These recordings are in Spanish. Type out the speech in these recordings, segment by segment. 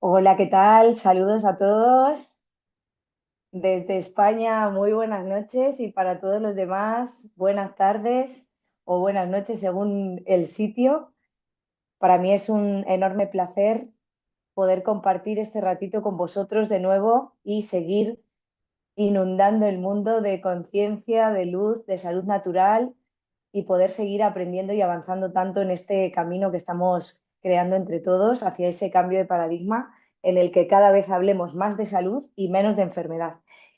Hola, ¿qué tal? Saludos a todos. Desde España, muy buenas noches y para todos los demás, buenas tardes o buenas noches según el sitio. Para mí es un enorme placer poder compartir este ratito con vosotros de nuevo y seguir inundando el mundo de conciencia, de luz, de salud natural y poder seguir aprendiendo y avanzando tanto en este camino que estamos creando entre todos hacia ese cambio de paradigma en el que cada vez hablemos más de salud y menos de enfermedad.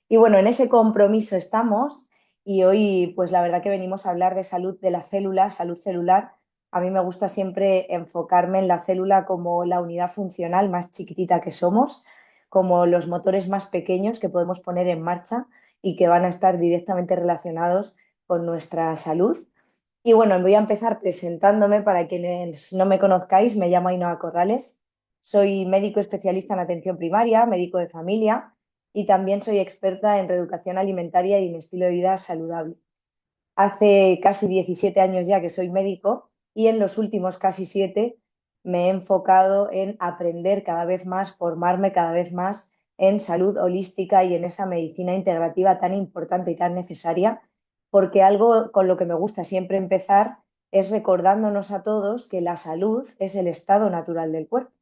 Y bueno, en ese compromiso estamos y hoy pues la verdad que venimos a hablar de salud de la célula, salud celular. A mí me gusta siempre enfocarme en la célula como la unidad funcional más chiquitita que somos, como los motores más pequeños que podemos poner en marcha y que van a estar directamente relacionados con nuestra salud. Y bueno, voy a empezar presentándome para quienes no me conozcáis. Me llamo Ainhoa Corrales, soy médico especialista en atención primaria, médico de familia y también soy experta en reeducación alimentaria y en estilo de vida saludable. Hace casi 17 años ya que soy médico y en los últimos casi 7 me he enfocado en aprender cada vez más, formarme cada vez más en salud holística y en esa medicina integrativa tan importante y tan necesaria, porque algo con lo que me gusta siempre empezar es recordándonos a todos que la salud es el estado natural del cuerpo.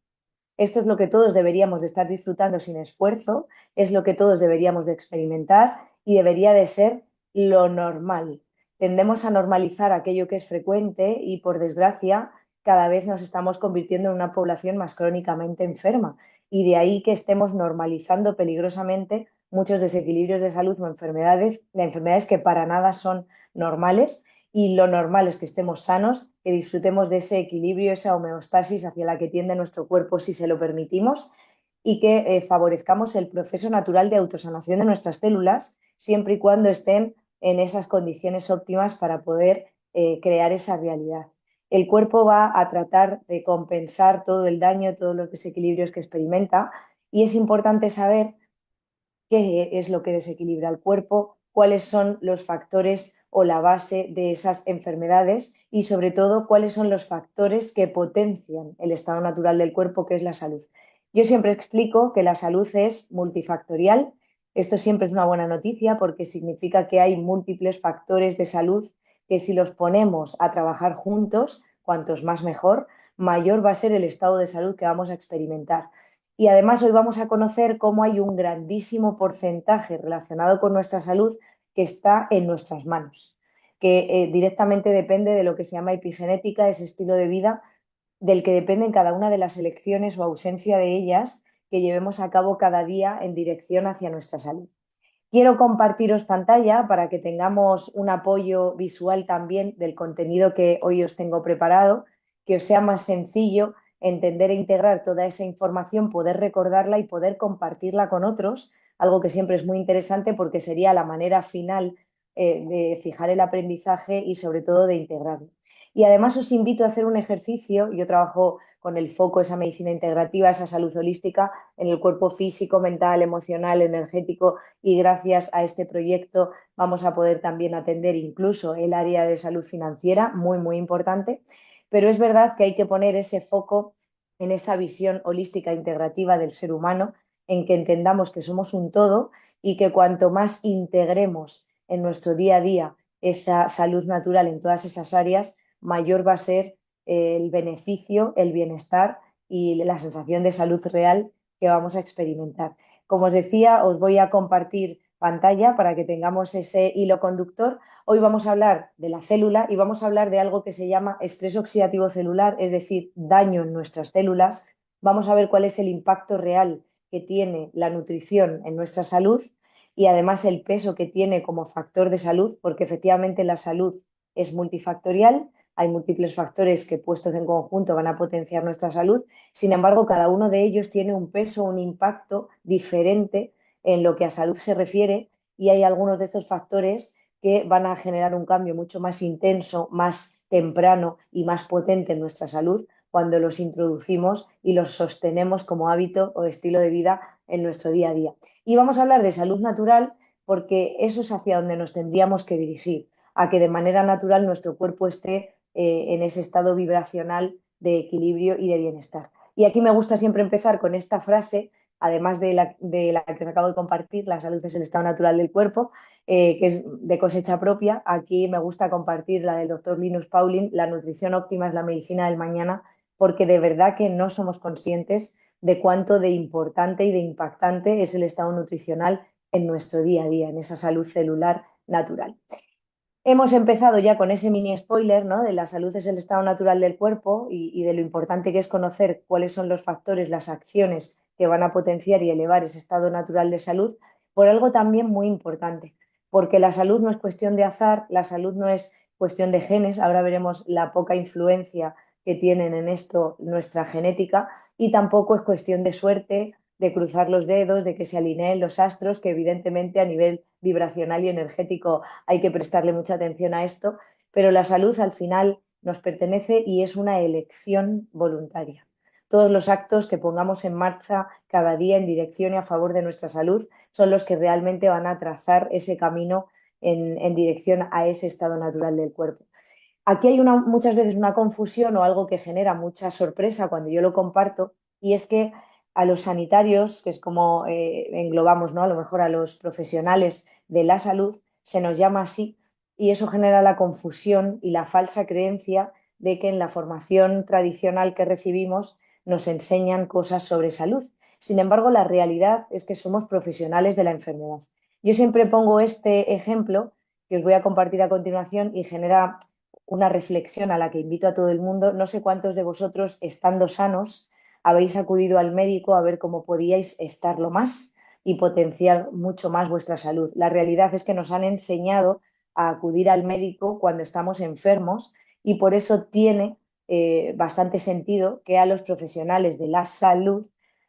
Esto es lo que todos deberíamos de estar disfrutando sin esfuerzo, es lo que todos deberíamos de experimentar y debería de ser lo normal. Tendemos a normalizar aquello que es frecuente y, por desgracia, cada vez nos estamos convirtiendo en una población más crónicamente enferma. Y de ahí que estemos normalizando peligrosamente muchos desequilibrios de salud o enfermedades que para nada son normales, y lo normal es que estemos sanos, que disfrutemos de ese equilibrio, esa homeostasis hacia la que tiende nuestro cuerpo si se lo permitimos y que favorezcamos el proceso natural de autosanación de nuestras células siempre y cuando estén en esas condiciones óptimas para poder crear esa realidad. El cuerpo va a tratar de compensar todo el daño, todos los desequilibrios que experimenta y es importante saber qué es lo que desequilibra el cuerpo, cuáles son los factores o la base de esas enfermedades y sobre todo cuáles son los factores que potencian el estado natural del cuerpo, que es la salud. Yo siempre explico que la salud es multifactorial. Esto siempre es una buena noticia porque significa que hay múltiples factores de salud que si los ponemos a trabajar juntos, cuantos más mejor, mayor va a ser el estado de salud que vamos a experimentar. Y además hoy vamos a conocer cómo hay un grandísimo porcentaje relacionado con nuestra salud que está en nuestras manos, que directamente depende de lo que se llama epigenética, ese estilo de vida del que dependen cada una de las elecciones o ausencia de ellas que llevemos a cabo cada día en dirección hacia nuestra salud. Quiero compartiros pantalla para que tengamos un apoyo visual también del contenido que hoy os tengo preparado, que os sea más sencillo entender e integrar toda esa información, poder recordarla y poder compartirla con otros, algo que siempre es muy interesante porque sería la manera final de fijar el aprendizaje y sobre todo de integrarlo. Y además os invito a hacer un ejercicio. Yo trabajo con el foco, esa medicina integrativa, esa salud holística en el cuerpo físico, mental, emocional, energético, y gracias a este proyecto vamos a poder también atender incluso el área de salud financiera, muy, muy importante. Pero es verdad que hay que poner ese foco en esa visión holística integrativa del ser humano, en que entendamos que somos un todo y que cuanto más integremos en nuestro día a día esa salud natural en todas esas áreas, mayor va a ser el beneficio, el bienestar y la sensación de salud real que vamos a experimentar. Como os decía, os voy a compartir pantalla para que tengamos ese hilo conductor. Hoy vamos a hablar de la célula y vamos a hablar de algo que se llama estrés oxidativo celular, es decir, daño en nuestras células. Vamos a ver cuál es el impacto real que tiene la nutrición en nuestra salud y además el peso que tiene como factor de salud, porque efectivamente la salud es multifactorial, hay múltiples factores que puestos en conjunto van a potenciar nuestra salud. Sin embargo, cada uno de ellos tiene un peso, un impacto diferente en lo que a salud se refiere y hay algunos de estos factores que van a generar un cambio mucho más intenso, más temprano y más potente en nuestra salud cuando los introducimos y los sostenemos como hábito o estilo de vida en nuestro día a día. Y vamos a hablar de salud natural porque eso es hacia donde nos tendríamos que dirigir, a que de manera natural nuestro cuerpo esté en ese estado vibracional de equilibrio y de bienestar. Y aquí me gusta siempre empezar con esta frase, además de la que os acabo de compartir, la salud es el estado natural del cuerpo, que es de cosecha propia. Aquí me gusta compartir la del doctor Linus Pauling, la nutrición óptima es la medicina del mañana, porque de verdad que no somos conscientes de cuánto de importante y de impactante es el estado nutricional en nuestro día a día, en esa salud celular natural. Hemos empezado ya con ese mini spoiler, ¿no? De la salud es el estado natural del cuerpo y de lo importante que es conocer cuáles son los factores, las acciones que van a potenciar y elevar ese estado natural de salud, por algo también muy importante, porque la salud no es cuestión de azar, la salud no es cuestión de genes, ahora veremos la poca influencia que tienen en esto nuestra genética, y tampoco es cuestión de suerte, de cruzar los dedos, de que se alineen los astros, que evidentemente a nivel vibracional y energético hay que prestarle mucha atención a esto, pero la salud al final nos pertenece y es una elección voluntaria. Todos los actos que pongamos en marcha cada día en dirección y a favor de nuestra salud son los que realmente van a trazar ese camino en dirección a ese estado natural del cuerpo. Aquí hay muchas veces una confusión o algo que genera mucha sorpresa cuando yo lo comparto, y es que a los sanitarios, que es como englobamos, ¿no? A lo mejor a los profesionales de la salud, se nos llama así, y eso genera la confusión y la falsa creencia de que en la formación tradicional que recibimos nos enseñan cosas sobre salud. Sin embargo, la realidad es que somos profesionales de la enfermedad. Yo siempre pongo este ejemplo que os voy a compartir a continuación y genera una reflexión a la que invito a todo el mundo. No sé cuántos de vosotros, estando sanos, habéis acudido al médico a ver cómo podíais estarlo más y potenciar mucho más vuestra salud. La realidad es que nos han enseñado a acudir al médico cuando estamos enfermos, y por eso tiene bastante sentido que a los profesionales de la salud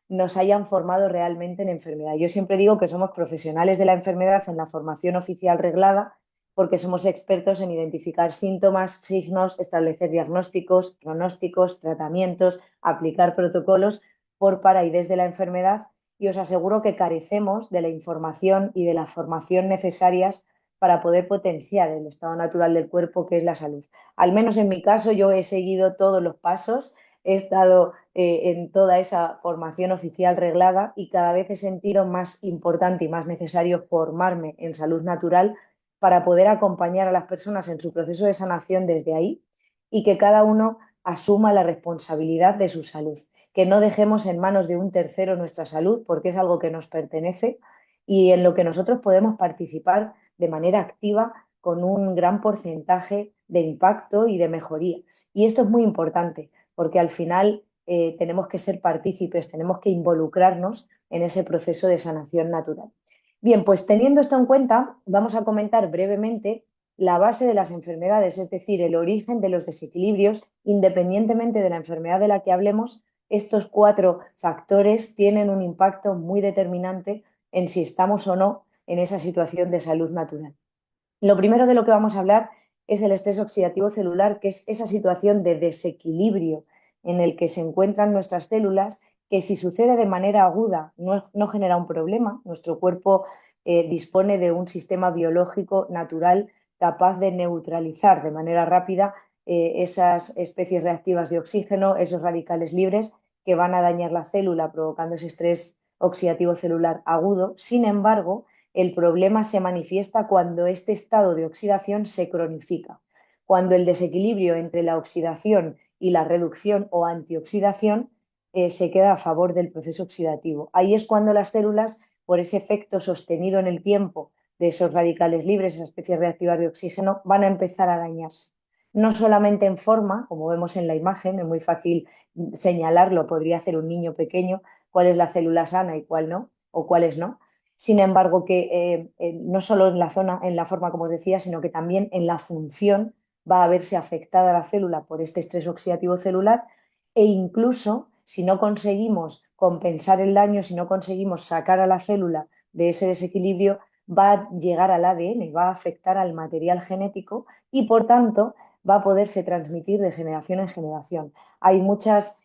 nos hayan formado realmente en enfermedad. Yo siempre digo que somos profesionales de la enfermedad en la formación oficial reglada, porque somos expertos en identificar síntomas, signos, establecer diagnósticos, pronósticos, tratamientos, aplicar protocolos por, para y desde la enfermedad, y os aseguro que carecemos de la información y de la formación necesarias para poder potenciar el estado natural del cuerpo, que es la salud. Al menos en mi caso, yo he seguido todos los pasos, he estado en toda esa formación oficial reglada, y cada vez he sentido más importante y más necesario formarme en salud natural para poder acompañar a las personas en su proceso de sanación desde ahí, y que cada uno asuma la responsabilidad de su salud, que no dejemos en manos de un tercero nuestra salud, porque es algo que nos pertenece y en lo que nosotros podemos participar de manera activa con un gran porcentaje de impacto y de mejoría. Y esto es muy importante porque al final tenemos que ser partícipes, tenemos que involucrarnos en ese proceso de sanación natural. Bien, pues teniendo esto en cuenta, vamos a comentar brevemente la base de las enfermedades, es decir, el origen de los desequilibrios. Independientemente de la enfermedad de la que hablemos, estos cuatro factores tienen un impacto muy determinante en si estamos o no en esa situación de salud natural. Lo primero de lo que vamos a hablar es el estrés oxidativo celular, que es esa situación de desequilibrio en el que se encuentran nuestras células, que si sucede de manera aguda no genera un problema. Nuestro cuerpo dispone de un sistema biológico natural capaz de neutralizar de manera rápida esas especies reactivas de oxígeno, esos radicales libres que van a dañar la célula provocando ese estrés oxidativo celular agudo. Sin embargo, el problema se manifiesta cuando este estado de oxidación se cronifica, cuando el desequilibrio entre la oxidación y la reducción o antioxidación se queda a favor del proceso oxidativo. Ahí es cuando las células, por ese efecto sostenido en el tiempo de esos radicales libres, esas especies reactivas de oxígeno, van a empezar a dañarse. No solamente en forma, como vemos en la imagen, es muy fácil señalarlo, podría hacer un niño pequeño cuál es la célula sana y cuál no, o cuáles no. Sin embargo, que no solo en la zona, en la forma, como os decía, sino que también en la función va a verse afectada la célula por este estrés oxidativo celular, e incluso si no conseguimos compensar el daño, si no conseguimos sacar a la célula de ese desequilibrio, va a llegar al ADN, va a afectar al material genético y por tanto va a poderse transmitir de generación en generación. Hay muchas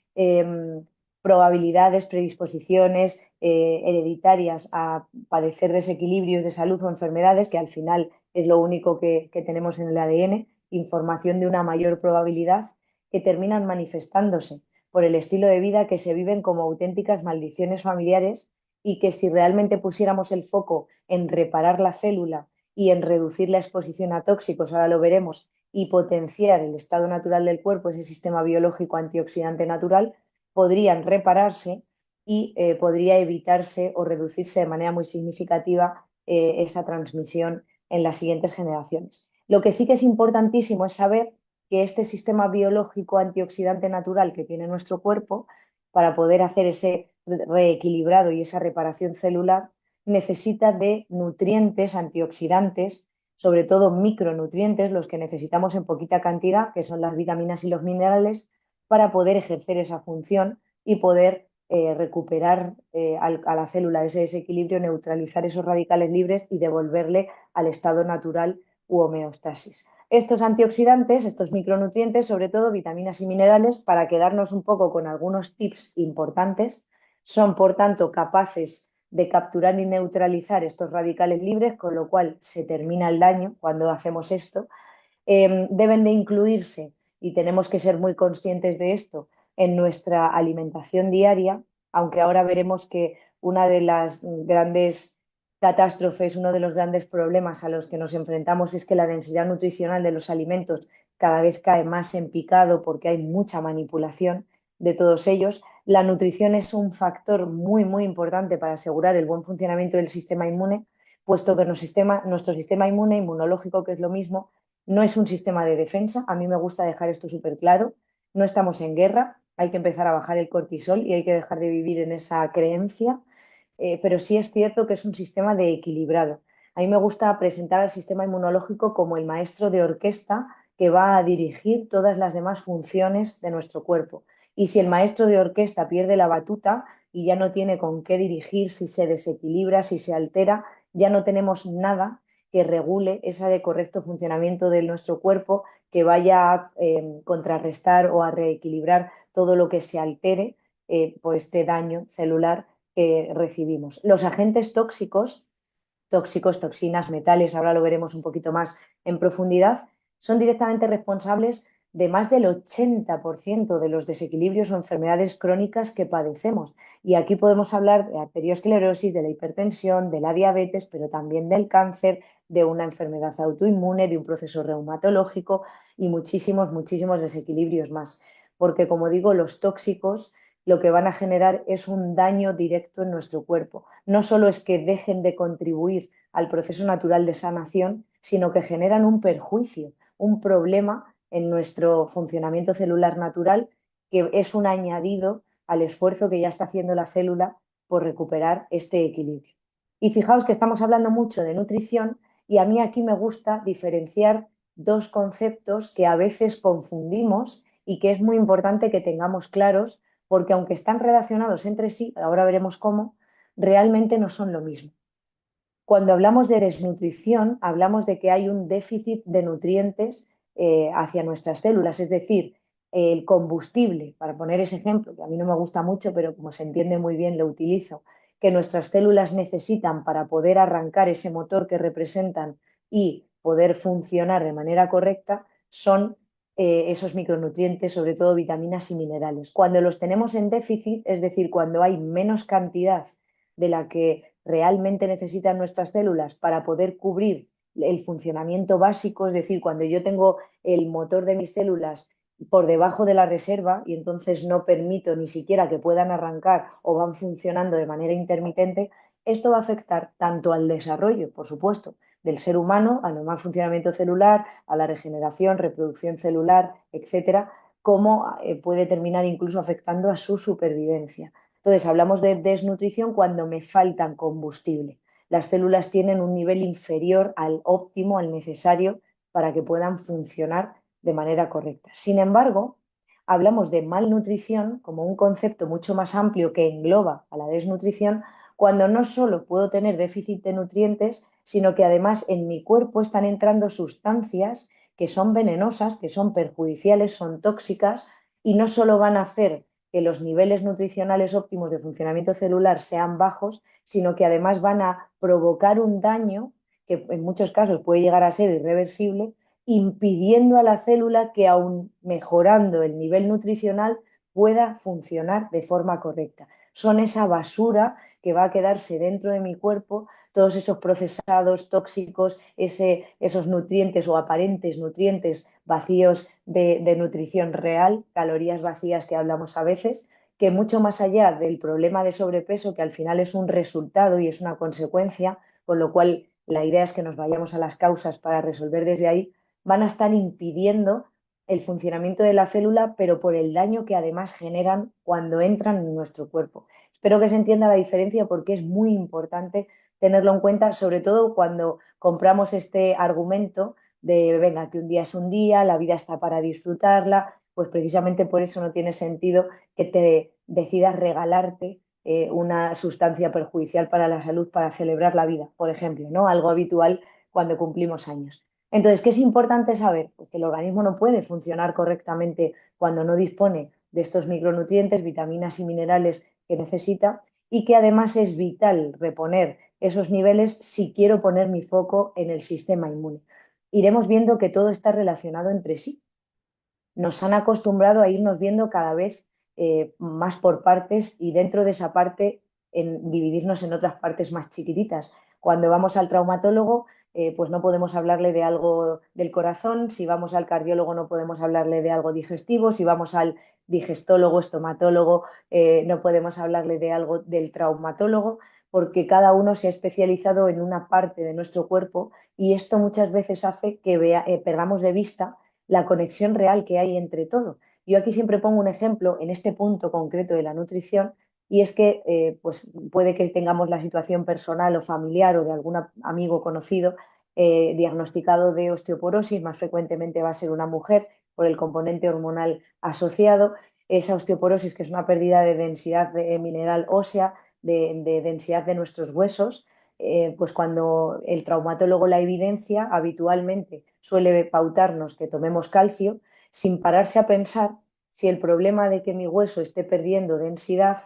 probabilidades, predisposiciones hereditarias a padecer desequilibrios de salud o enfermedades, que al final es lo único que tenemos en el ADN, información de una mayor probabilidad, que terminan manifestándose por el estilo de vida que se viven como auténticas maldiciones familiares y que si realmente pusiéramos el foco en reparar la célula y en reducir la exposición a tóxicos, ahora lo veremos, y potenciar el estado natural del cuerpo, ese sistema biológico antioxidante natural, podrían repararse y podría evitarse o reducirse de manera muy significativa esa transmisión en las siguientes generaciones. Lo que sí que es importantísimo es saber que este sistema biológico antioxidante natural que tiene nuestro cuerpo, para poder hacer ese reequilibrado y esa reparación celular, necesita de nutrientes antioxidantes, sobre todo micronutrientes, los que necesitamos en poquita cantidad, que son las vitaminas y los minerales, para poder ejercer esa función y poder recuperar a la célula ese desequilibrio, neutralizar esos radicales libres y devolverle al estado natural u homeostasis. Estos antioxidantes, estos micronutrientes, sobre todo vitaminas y minerales, para quedarnos un poco con algunos tips importantes, son por tanto capaces de capturar y neutralizar estos radicales libres, con lo cual se termina el daño cuando hacemos esto. Deben de incluirse, y tenemos que ser muy conscientes de esto, en nuestra alimentación diaria, aunque ahora veremos que una de las grandes catástrofes, uno de los grandes problemas a los que nos enfrentamos es que la densidad nutricional de los alimentos cada vez cae más en picado porque hay mucha manipulación de todos ellos. La nutrición es un factor muy, muy importante para asegurar el buen funcionamiento del sistema inmune, puesto que nuestro sistema inmune, inmunológico, que es lo mismo, no es un sistema de defensa. A mí me gusta dejar esto súper claro. No estamos en guerra, hay que empezar a bajar el cortisol y hay que dejar de vivir en esa creencia, pero sí es cierto que es un sistema de equilibrado. A mí me gusta presentar al sistema inmunológico como el maestro de orquesta que va a dirigir todas las demás funciones de nuestro cuerpo. Y si el maestro de orquesta pierde la batuta y ya no tiene con qué dirigir, si se desequilibra, si se altera, ya no tenemos nada que regule ese correcto funcionamiento de nuestro cuerpo, que vaya a contrarrestar o a reequilibrar todo lo que se altere por este daño celular que recibimos. Los agentes tóxicos, toxinas, metales, ahora lo veremos un poquito más en profundidad, son directamente responsables de más del 80% de los desequilibrios o enfermedades crónicas que padecemos. Y aquí podemos hablar de arteriosclerosis, de la hipertensión, de la diabetes, pero también del cáncer, de una enfermedad autoinmune, de un proceso reumatológico y muchísimos, muchísimos desequilibrios más. Porque, como digo, los tóxicos lo que van a generar es un daño directo en nuestro cuerpo. No solo es que dejen de contribuir al proceso natural de sanación, sino que generan un perjuicio, un problema en nuestro funcionamiento celular natural, que es un añadido al esfuerzo que ya está haciendo la célula por recuperar este equilibrio. Y fijaos que estamos hablando mucho de nutrición y a mí aquí me gusta diferenciar dos conceptos que a veces confundimos y que es muy importante que tengamos claros, porque aunque están relacionados entre sí, ahora veremos cómo, realmente no son lo mismo. Cuando hablamos de desnutrición, hablamos de que hay un déficit de nutrientes hacia nuestras células, es decir, el combustible, para poner ese ejemplo, que a mí no me gusta mucho, pero como se entiende muy bien lo utilizo, que nuestras células necesitan para poder arrancar ese motor que representan y poder funcionar de manera correcta, son esos micronutrientes, sobre todo vitaminas y minerales. Cuando los tenemos en déficit, es decir, cuando hay menos cantidad de la que realmente necesitan nuestras células para poder cubrir el funcionamiento básico, es decir, cuando yo tengo el motor de mis células por debajo de la reserva y entonces no permito ni siquiera que puedan arrancar o van funcionando de manera intermitente, esto va a afectar tanto al desarrollo, por supuesto, del ser humano, al normal funcionamiento celular, a la regeneración, reproducción celular, etcétera, como puede terminar incluso afectando a su supervivencia. Entonces, hablamos de desnutrición cuando me faltan combustible. Las células tienen un nivel inferior al óptimo, al necesario, para que puedan funcionar de manera correcta. Sin embargo, hablamos de malnutrición como un concepto mucho más amplio que engloba a la desnutrición, cuando no solo puedo tener déficit de nutrientes, sino que además en mi cuerpo están entrando sustancias que son venenosas, que son perjudiciales, son tóxicas y no solo van a hacer que los niveles nutricionales óptimos de funcionamiento celular sean bajos, sino que además van a provocar un daño que en muchos casos puede llegar a ser irreversible, impidiendo a la célula que, aun mejorando el nivel nutricional, pueda funcionar de forma correcta. Son esa basura que va a quedarse dentro de mi cuerpo, todos esos procesados tóxicos, esos nutrientes o aparentes nutrientes vacíos de nutrición real, calorías vacías que hablamos a veces, que mucho más allá del problema de sobrepeso, que al final es un resultado y es una consecuencia, con lo cual la idea es que nos vayamos a las causas para resolver desde ahí, van a estar impidiendo el funcionamiento de la célula, pero por el daño que además generan cuando entran en nuestro cuerpo. Espero que se entienda la diferencia porque es muy importante tenerlo en cuenta, sobre todo cuando compramos este argumento de, venga, que un día es un día, la vida está para disfrutarla, pues precisamente por eso no tiene sentido que te decidas regalarte una sustancia perjudicial para la salud para celebrar la vida, por ejemplo, ¿no? Algo habitual cuando cumplimos años. Entonces, ¿qué es importante saber? Pues que el organismo no puede funcionar correctamente cuando no dispone de estos micronutrientes, vitaminas y minerales que necesita y que además es vital reponer esos niveles si quiero poner mi foco en el sistema inmune. Iremos viendo que todo está relacionado entre sí. Nos han acostumbrado a irnos viendo cada vez más por partes y dentro de esa parte dividirnos en otras partes más chiquititas. Cuando vamos al traumatólogo, pues no podemos hablarle de algo del corazón, si vamos al cardiólogo no podemos hablarle de algo digestivo, si vamos al digestólogo, estomatólogo, no podemos hablarle de algo del traumatólogo, porque cada uno se ha especializado en una parte de nuestro cuerpo y esto muchas veces hace que perdamos de vista la conexión real que hay entre todo. Yo aquí siempre pongo un ejemplo en este punto concreto de la nutrición y es que pues puede que tengamos la situación personal o familiar o de algún amigo conocido diagnosticado de osteoporosis, más frecuentemente va a ser una mujer por el componente hormonal asociado. Esa osteoporosis, que es una pérdida de densidad de mineral ósea, de densidad de nuestros huesos, pues cuando el traumatólogo la evidencia, habitualmente suele pautarnos que tomemos calcio, sin pararse a pensar si el problema de que mi hueso esté perdiendo densidad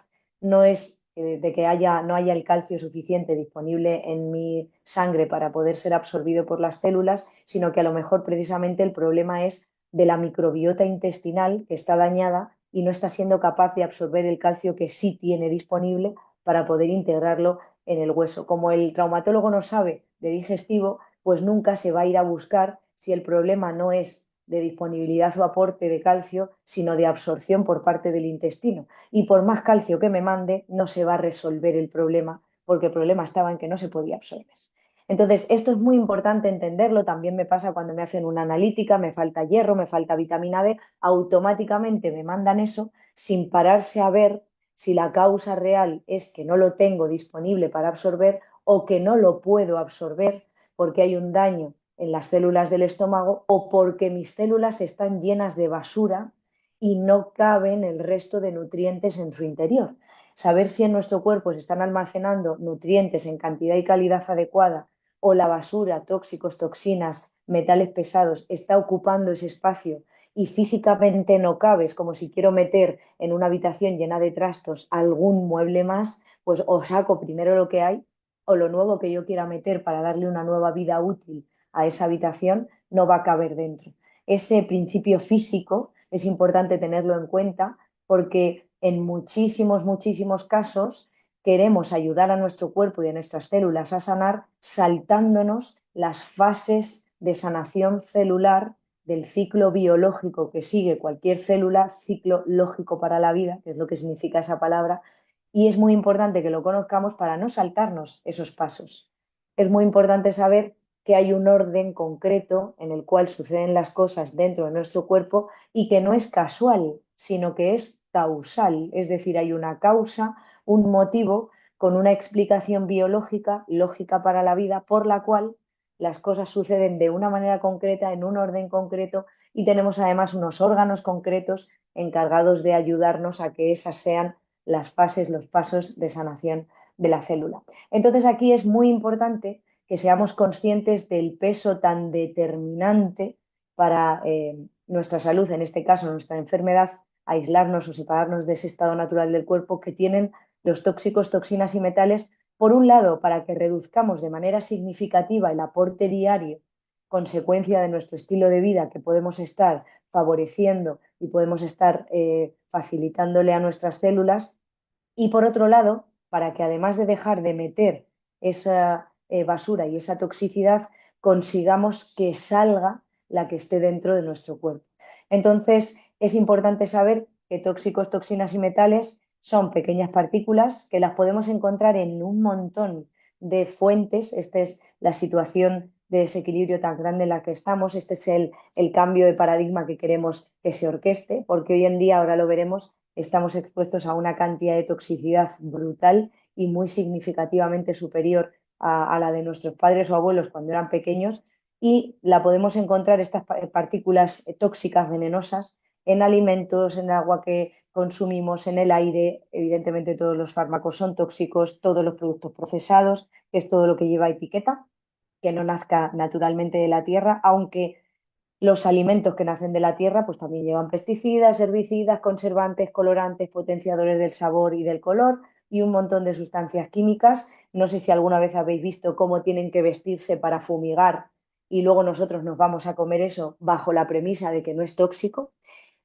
no es de que no haya el calcio suficiente disponible en mi sangre para poder ser absorbido por las células, sino que a lo mejor precisamente el problema es de la microbiota intestinal que está dañada y no está siendo capaz de absorber el calcio que sí tiene disponible para poder integrarlo en el hueso. Como el traumatólogo no sabe de digestivo, pues nunca se va a ir a buscar si el problema no es de disponibilidad o aporte de calcio, sino de absorción por parte del intestino. Y por más calcio que me mande, no se va a resolver el problema, porque el problema estaba en que no se podía absorber. Entonces, esto es muy importante entenderlo. También me pasa cuando me hacen una analítica, me falta hierro, me falta vitamina D, automáticamente me mandan eso sin pararse a ver si la causa real es que no lo tengo disponible para absorber o que no lo puedo absorber porque hay un daño en las células del estómago o porque mis células están llenas de basura y no caben el resto de nutrientes en su interior. Saber si en nuestro cuerpo se están almacenando nutrientes en cantidad y calidad adecuada o la basura, tóxicos, toxinas, metales pesados, está ocupando ese espacio y físicamente no cabes, como si quiero meter en una habitación llena de trastos algún mueble más, pues o saco primero lo que hay o lo nuevo que yo quiera meter para darle una nueva vida útil a esa habitación no va a caber dentro. Ese principio físico es importante tenerlo en cuenta porque en muchísimos, muchísimos casos queremos ayudar a nuestro cuerpo y a nuestras células a sanar saltándonos las fases de sanación celular del ciclo biológico que sigue cualquier célula, ciclo lógico para la vida, que es lo que significa esa palabra, y es muy importante que lo conozcamos para no saltarnos esos pasos. Es muy importante saber que hay un orden concreto en el cual suceden las cosas dentro de nuestro cuerpo y que no es casual, sino que es causal, es decir, hay una causa, un motivo con una explicación biológica, lógica para la vida, por la cual las cosas suceden de una manera concreta, en un orden concreto, y tenemos además unos órganos concretos encargados de ayudarnos a que esas sean las fases, los pasos de sanación de la célula. Entonces aquí es muy importante que seamos conscientes del peso tan determinante para nuestra salud, en este caso nuestra enfermedad, aislarnos o separarnos de ese estado natural del cuerpo que tienen los tóxicos, toxinas y metales, por un lado, para que reduzcamos de manera significativa el aporte diario, consecuencia de nuestro estilo de vida que podemos estar favoreciendo y podemos estar facilitándole a nuestras células. Y por otro lado, para que además de dejar de meter esa basura y esa toxicidad, consigamos que salga la que esté dentro de nuestro cuerpo. Entonces, es importante saber que tóxicos, toxinas y metales son pequeñas partículas que las podemos encontrar en un montón de fuentes. Esta es la situación de desequilibrio tan grande en la que estamos. Este es el cambio de paradigma que queremos que se orqueste, porque hoy en día, ahora lo veremos, estamos expuestos a una cantidad de toxicidad brutal y muy significativamente superior a la de nuestros padres o abuelos cuando eran pequeños, y la podemos encontrar, estas partículas tóxicas venenosas, en alimentos, en el agua que consumimos, en el aire. Evidentemente todos los fármacos son tóxicos, todos los productos procesados, que es todo lo que lleva etiqueta, que no nazca naturalmente de la tierra, aunque los alimentos que nacen de la tierra pues también llevan pesticidas, herbicidas, conservantes, colorantes, potenciadores del sabor y del color y un montón de sustancias químicas. No sé si alguna vez habéis visto cómo tienen que vestirse para fumigar y luego nosotros nos vamos a comer eso bajo la premisa de que no es tóxico.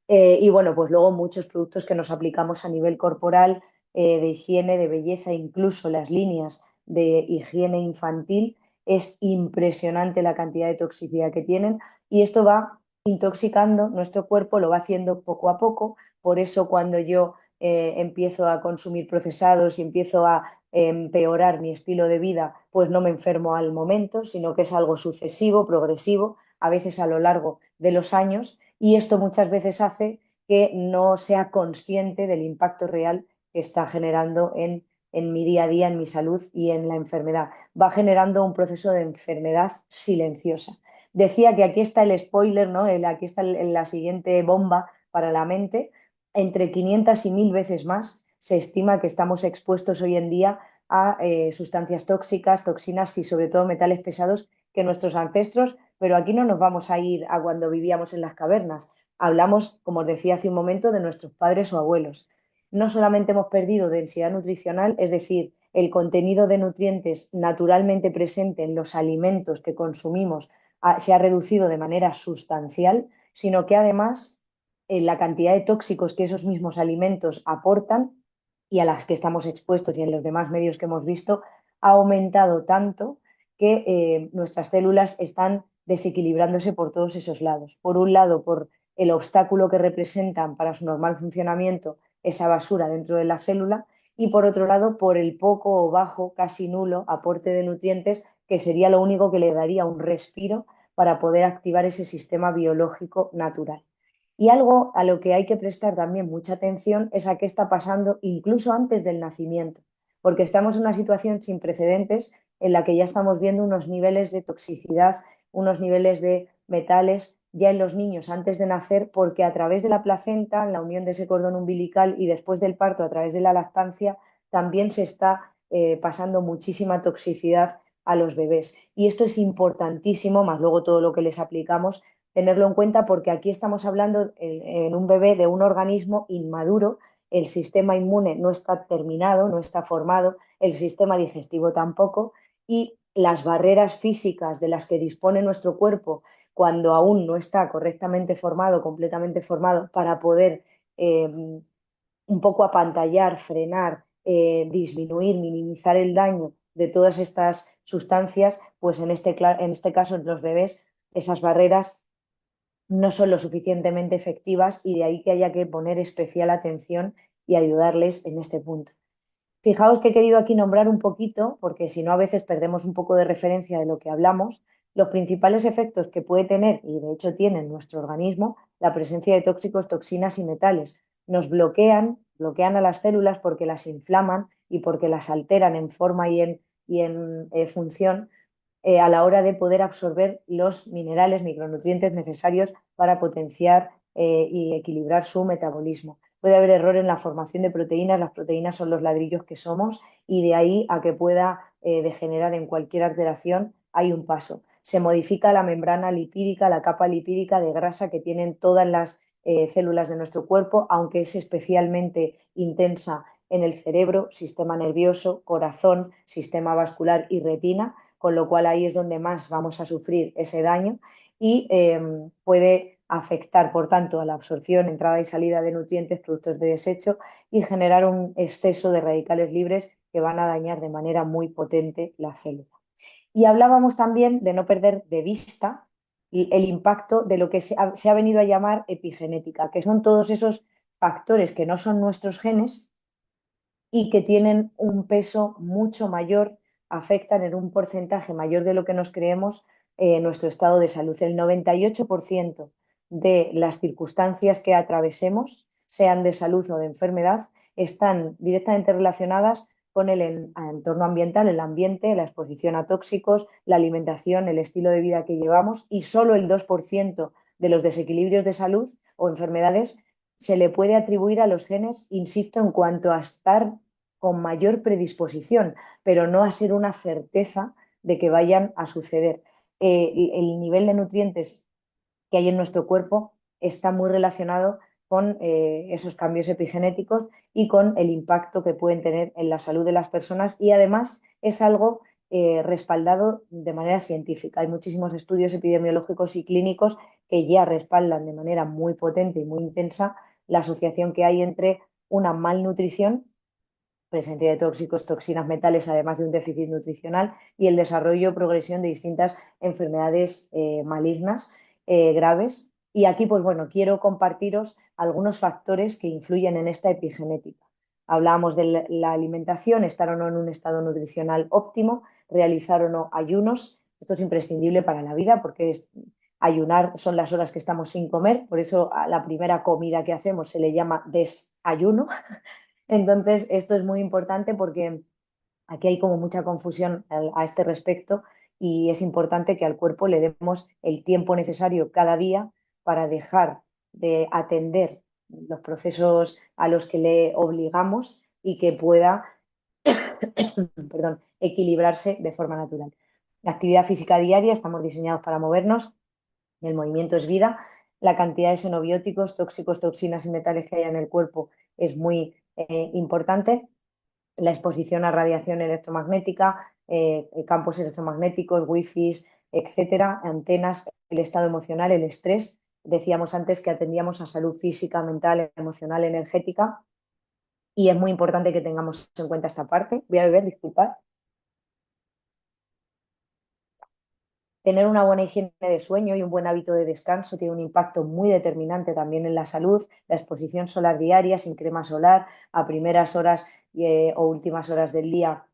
Y bueno, pues luego muchos productos que nos aplicamos a nivel corporal, de higiene, de belleza, incluso las líneas de higiene infantil, es impresionante la cantidad de toxicidad que tienen y esto va intoxicando nuestro cuerpo, lo va haciendo poco a poco. Por eso cuando yo empiezo a consumir procesados y empiezo a empeorar mi estilo de vida, pues no me enfermo al momento, sino que es algo sucesivo, progresivo, a veces a lo largo de los años, y esto muchas veces hace que no sea consciente del impacto real que está generando en mi día a día, en mi salud y en la enfermedad. Va generando un proceso de enfermedad silenciosa. Decía que aquí está el spoiler, ¿no? Aquí está la siguiente bomba para la mente. Entre 500 y 1000 veces más se estima que estamos expuestos hoy en día a sustancias tóxicas, toxinas y sobre todo metales pesados que nuestros ancestros, pero aquí no nos vamos a ir a cuando vivíamos en las cavernas. Hablamos, como os decía hace un momento, de nuestros padres o abuelos. No solamente hemos perdido densidad nutricional, es decir, el contenido de nutrientes naturalmente presente en los alimentos que consumimos se ha reducido de manera sustancial, sino que además la cantidad de tóxicos que esos mismos alimentos aportan y a las que estamos expuestos y en los demás medios que hemos visto ha aumentado tanto que nuestras células están desequilibrándose por todos esos lados. Por un lado, por el obstáculo que representan para su normal funcionamiento esa basura dentro de la célula, y por otro lado, por el poco o bajo, casi nulo aporte de nutrientes, que sería lo único que le daría un respiro para poder activar ese sistema biológico natural. Y algo a lo que hay que prestar también mucha atención es a qué está pasando incluso antes del nacimiento, porque estamos en una situación sin precedentes en la que ya estamos viendo unos niveles de toxicidad, unos niveles de metales ya en los niños antes de nacer, porque a través de la placenta, en la unión de ese cordón umbilical y después del parto a través de la lactancia, también se está pasando muchísima toxicidad a los bebés. Y esto es importantísimo, más luego todo lo que les aplicamos, tenerlo en cuenta porque aquí estamos hablando en un bebé de un organismo inmaduro, el sistema inmune no está terminado, no está formado, el sistema digestivo tampoco, y las barreras físicas de las que dispone nuestro cuerpo cuando aún no está correctamente formado, completamente formado, para poder eh, un poco apantallar, frenar, disminuir, minimizar el daño de todas estas sustancias, pues en este caso en los bebés esas barreras no son lo suficientemente efectivas y de ahí que haya que poner especial atención y ayudarles en este punto. Fijaos que he querido aquí nombrar un poquito, porque si no a veces perdemos un poco de referencia de lo que hablamos, los principales efectos que puede tener, y de hecho tiene en nuestro organismo, la presencia de tóxicos, toxinas y metales. Nos bloquean a las células porque las inflaman y porque las alteran en forma y en función a la hora de poder absorber los minerales, micronutrientes necesarios para potenciar y equilibrar su metabolismo. Puede haber error en la formación de proteínas, las proteínas son los ladrillos que somos y de ahí a que pueda degenerar en cualquier alteración hay un paso. Se modifica la membrana lipídica, la capa lipídica de grasa que tienen todas las células de nuestro cuerpo, aunque es especialmente intensa en el cerebro, sistema nervioso, corazón, sistema vascular y retina, con lo cual ahí es donde más vamos a sufrir ese daño y puede afectar, por tanto, a la absorción, entrada y salida de nutrientes, productos de desecho y generar un exceso de radicales libres que van a dañar de manera muy potente la célula. Y hablábamos también de no perder de vista el impacto de lo que se ha venido a llamar epigenética, que son todos esos factores que no son nuestros genes y que tienen un peso mucho mayor, afectan en un porcentaje mayor de lo que nos creemos nuestro estado de salud. El 98% de las circunstancias que atravesemos, sean de salud o de enfermedad, están directamente relacionadas con el entorno ambiental, el ambiente, la exposición a tóxicos, la alimentación, el estilo de vida que llevamos y solo el 2% de los desequilibrios de salud o enfermedades se le puede atribuir a los genes, insisto, en cuanto a estar con mayor predisposición, pero no a ser una certeza de que vayan a suceder. El nivel de nutrientes que hay en nuestro cuerpo está muy relacionado con esos cambios epigenéticos y con el impacto que pueden tener en la salud de las personas y además es algo respaldado de manera científica. Hay muchísimos estudios epidemiológicos y clínicos que ya respaldan de manera muy potente y muy intensa la asociación que hay entre una malnutrición, presencia de tóxicos, toxinas, metales, además de un déficit nutricional y el desarrollo o progresión de distintas enfermedades malignas graves. Y aquí, pues bueno, quiero compartiros algunos factores que influyen en esta epigenética. Hablábamos de la alimentación, estar o no en un estado nutricional óptimo, realizar o no ayunos. Esto es imprescindible para la vida porque ayunar son las horas que estamos sin comer, por eso a la primera comida que hacemos se le llama desayuno. Entonces, esto es muy importante porque aquí hay como mucha confusión a este respecto y es importante que al cuerpo le demos el tiempo necesario cada día para dejar de atender los procesos a los que le obligamos y que pueda, perdón, equilibrarse de forma natural. La actividad física diaria, estamos diseñados para movernos, el movimiento es vida, la cantidad de xenobióticos, tóxicos, toxinas y metales que hay en el cuerpo es muy importante, la exposición a radiación electromagnética, campos electromagnéticos, wifi, etcétera, antenas, el estado emocional, el estrés. Decíamos antes que atendíamos a salud física, mental, emocional, energética y es muy importante que tengamos en cuenta esta parte. Voy a beber, disculpad. Tener una buena higiene de sueño y un buen hábito de descanso tiene un impacto muy determinante también en la salud. La exposición solar diaria sin crema solar a primeras horas o últimas horas del día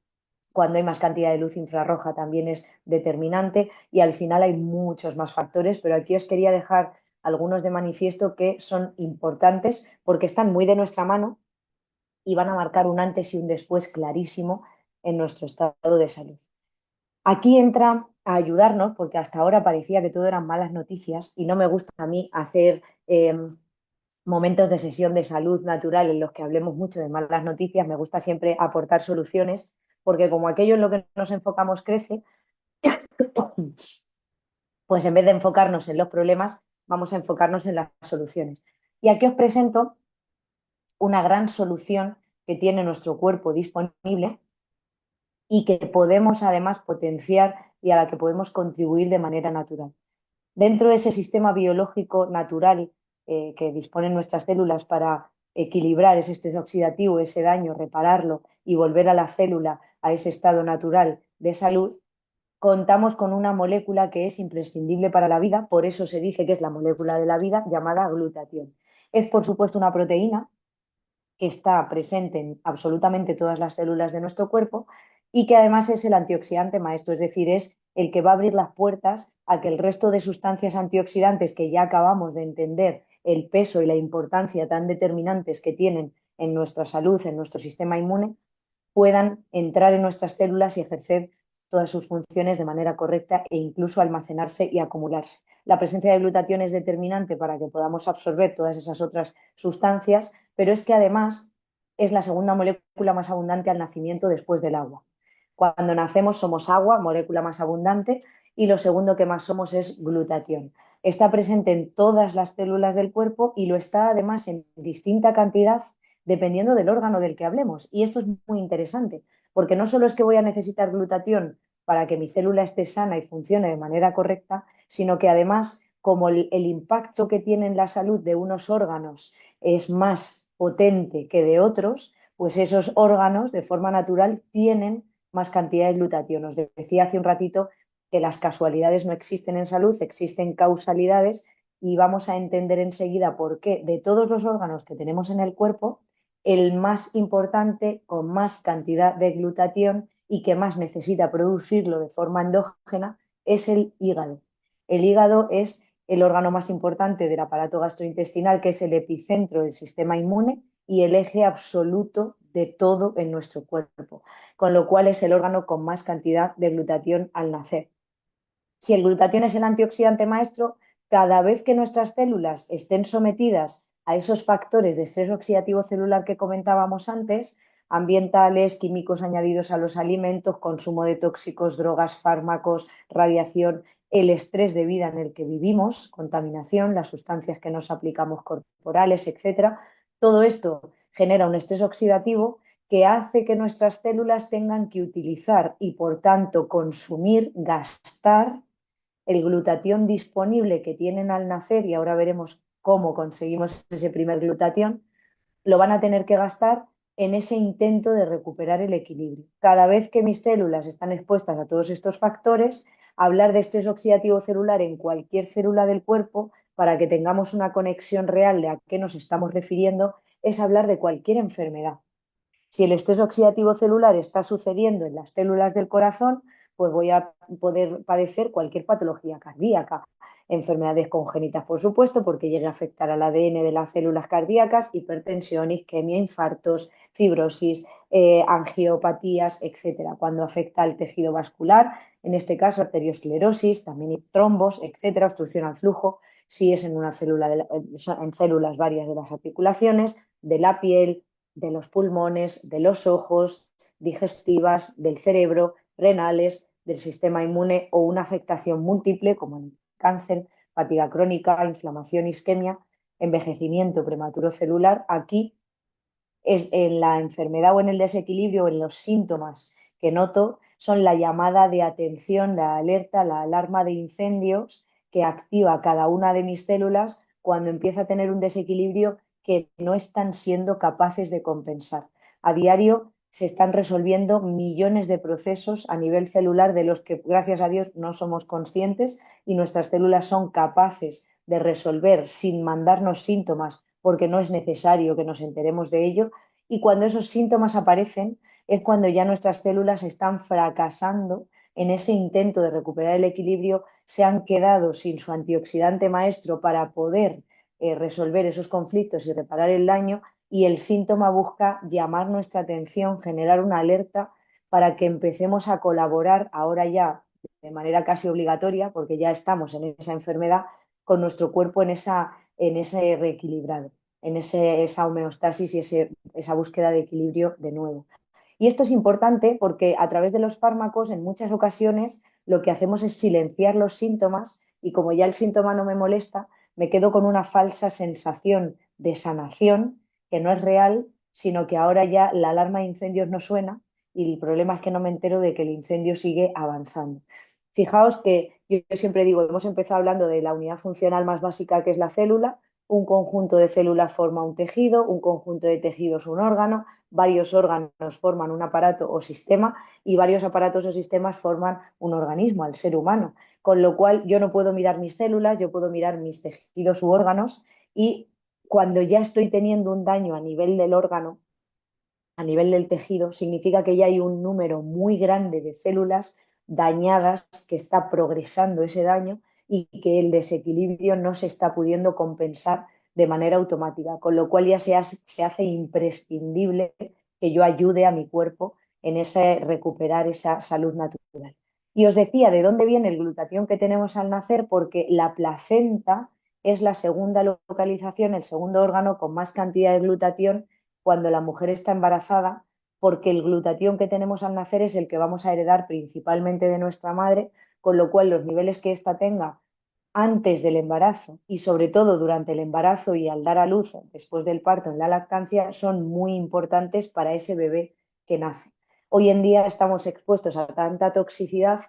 cuando hay más cantidad de luz infrarroja también es determinante y al final hay muchos más factores, pero aquí os quería dejar algunos de manifiesto que son importantes porque están muy de nuestra mano y van a marcar un antes y un después clarísimo en nuestro estado de salud. Aquí entra a ayudarnos, porque hasta ahora parecía que todo eran malas noticias y no me gusta a mí hacer momentos de sesión de salud natural en los que hablemos mucho de malas noticias, me gusta siempre aportar soluciones, porque como aquello en lo que nos enfocamos crece, pues en vez de enfocarnos en los problemas, vamos a enfocarnos en las soluciones. Y aquí os presento una gran solución que tiene nuestro cuerpo disponible y que podemos además potenciar y a la que podemos contribuir de manera natural. Dentro de ese sistema biológico natural que disponen nuestras células para equilibrar ese estrés oxidativo, ese daño, repararlo y volver a la célula a ese estado natural de salud, contamos con una molécula que es imprescindible para la vida, por eso se dice que es la molécula de la vida, llamada glutatión. Es, por supuesto, una proteína que está presente en absolutamente todas las células de nuestro cuerpo y que además es el antioxidante maestro, es decir, es el que va a abrir las puertas a que el resto de sustancias antioxidantes que ya acabamos de entender el peso y la importancia tan determinantes que tienen en nuestra salud, en nuestro sistema inmune, puedan entrar en nuestras células y ejercer todas sus funciones de manera correcta e incluso almacenarse y acumularse. La presencia de glutatión es determinante para que podamos absorber todas esas otras sustancias, pero es que además es la segunda molécula más abundante al nacimiento después del agua. Cuando nacemos somos agua, molécula más abundante, y lo segundo que más somos es glutatión. Está presente en todas las células del cuerpo y lo está además en distinta cantidad dependiendo del órgano del que hablemos. Y esto es muy interesante, porque no solo es que voy a necesitar glutatión para que mi célula esté sana y funcione de manera correcta, sino que además como el impacto que tiene en la salud de unos órganos es más potente que de otros, pues esos órganos de forma natural tienen más cantidad de glutatión. Os decía hace un ratito que las casualidades no existen en salud, existen causalidades y vamos a entender enseguida por qué de todos los órganos que tenemos en el cuerpo, el más importante con más cantidad de glutatión y que más necesita producirlo de forma endógena es el hígado. El hígado es el órgano más importante del aparato gastrointestinal, que es el epicentro del sistema inmune y el eje absoluto de todo en nuestro cuerpo, con lo cual es el órgano con más cantidad de glutatión al nacer. Si el glutatión es el antioxidante maestro, cada vez que nuestras células estén sometidas a esos factores de estrés oxidativo celular que comentábamos antes, ambientales, químicos añadidos a los alimentos, consumo de tóxicos, drogas, fármacos, radiación, el estrés de vida en el que vivimos, contaminación, las sustancias que nos aplicamos corporales, etcétera, todo esto genera un estrés oxidativo que hace que nuestras células tengan que utilizar y, por tanto, consumir, gastar el glutatión disponible que tienen al nacer, y ahora veremos cómo conseguimos ese primer glutatión, lo van a tener que gastar en ese intento de recuperar el equilibrio. Cada vez que mis células están expuestas a todos estos factores, hablar de estrés oxidativo celular en cualquier célula del cuerpo, para que tengamos una conexión real de a qué nos estamos refiriendo, es hablar de cualquier enfermedad. Si el estrés oxidativo celular está sucediendo en las células del corazón, pues voy a poder padecer cualquier patología cardíaca, enfermedades congénitas, por supuesto, porque llegue a afectar al ADN de las células cardíacas, hipertensión, isquemia, infartos, fibrosis, angiopatías, etcétera. Cuando afecta al tejido vascular, en este caso arteriosclerosis, también trombos, etcétera, obstrucción al flujo, si es en una célula en células varias de las articulaciones, de la piel, de los pulmones, de los ojos, digestivas, del cerebro, renales, del sistema inmune o una afectación múltiple como el cáncer, fatiga crónica, inflamación, isquemia, envejecimiento prematuro celular. Aquí es en la enfermedad o en el desequilibrio o en los síntomas que noto son la llamada de atención, la alerta, la alarma de incendios que activa cada una de mis células cuando empieza a tener un desequilibrio que no están siendo capaces de compensar. A diario se están resolviendo millones de procesos a nivel celular de los que, gracias a Dios, no somos conscientes y nuestras células son capaces de resolver sin mandarnos síntomas porque no es necesario que nos enteremos de ello, y cuando esos síntomas aparecen es cuando ya nuestras células están fracasando en ese intento de recuperar el equilibrio, se han quedado sin su antioxidante maestro para poder resolver esos conflictos y reparar el daño, y el síntoma busca llamar nuestra atención, generar una alerta para que empecemos a colaborar ahora ya de manera casi obligatoria, porque ya estamos en esa enfermedad, con nuestro cuerpo en ese reequilibrado, en esa homeostasis y esa búsqueda de equilibrio de nuevo. Y esto es importante porque a través de los fármacos, en muchas ocasiones, lo que hacemos es silenciar los síntomas, y como ya el síntoma no me molesta, me quedo con una falsa sensación de sanación que no es real, sino que ahora ya la alarma de incendios no suena y el problema es que no me entero de que el incendio sigue avanzando. Fijaos que yo siempre digo, hemos empezado hablando de la unidad funcional más básica que es la célula. Un conjunto de células forma un tejido, un conjunto de tejidos un órgano, varios órganos forman un aparato o sistema y varios aparatos o sistemas forman un organismo, al ser humano. Con lo cual yo no puedo mirar mis células, yo puedo mirar mis tejidos u órganos, y cuando ya estoy teniendo un daño a nivel del órgano, a nivel del tejido, significa que ya hay un número muy grande de células dañadas, que está progresando ese daño y que el desequilibrio no se está pudiendo compensar de manera automática, con lo cual ya se hace imprescindible que yo ayude a mi cuerpo en ese recuperar esa salud natural. Y os decía de dónde viene el glutatión que tenemos al nacer, porque la placenta es la segunda localización, el segundo órgano con más cantidad de glutatión cuando la mujer está embarazada, porque el glutatión que tenemos al nacer es el que vamos a heredar principalmente de nuestra madre, con lo cual los niveles que ésta tenga antes del embarazo y sobre todo durante el embarazo y al dar a luz, después del parto, en la lactancia, son muy importantes para ese bebé que nace. Hoy en día estamos expuestos a tanta toxicidad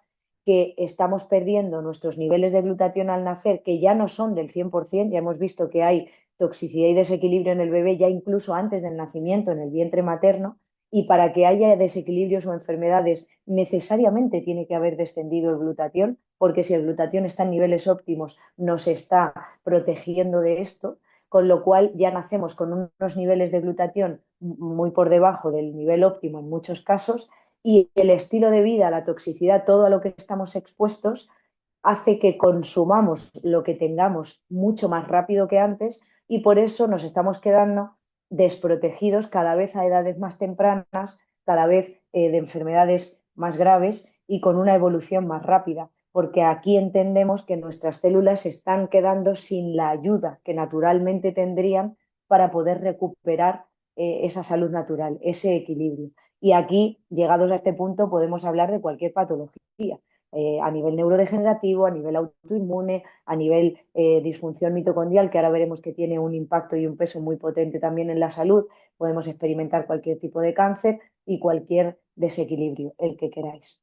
que estamos perdiendo nuestros niveles de glutatión al nacer, que ya no son del 100%, ya hemos visto que hay toxicidad y desequilibrio en el bebé ya incluso antes del nacimiento en el vientre materno, y para que haya desequilibrios o enfermedades necesariamente tiene que haber descendido el glutatión, porque si el glutatión está en niveles óptimos nos está protegiendo de esto, con lo cual ya nacemos con unos niveles de glutatión muy por debajo del nivel óptimo en muchos casos, y el estilo de vida, la toxicidad, todo a lo que estamos expuestos, hace que consumamos lo que tengamos mucho más rápido que antes, y por eso nos estamos quedando desprotegidos cada vez a edades más tempranas, cada vez de enfermedades más graves y con una evolución más rápida, porque aquí entendemos que nuestras células se están quedando sin la ayuda que naturalmente tendrían para poder recuperar esa salud natural, ese equilibrio. Y aquí, llegados a este punto, podemos hablar de cualquier patología, a nivel neurodegenerativo, a nivel autoinmune, a nivel disfunción mitocondrial, que ahora veremos que tiene un impacto y un peso muy potente también en la salud. Podemos experimentar cualquier tipo de cáncer y cualquier desequilibrio, el que queráis.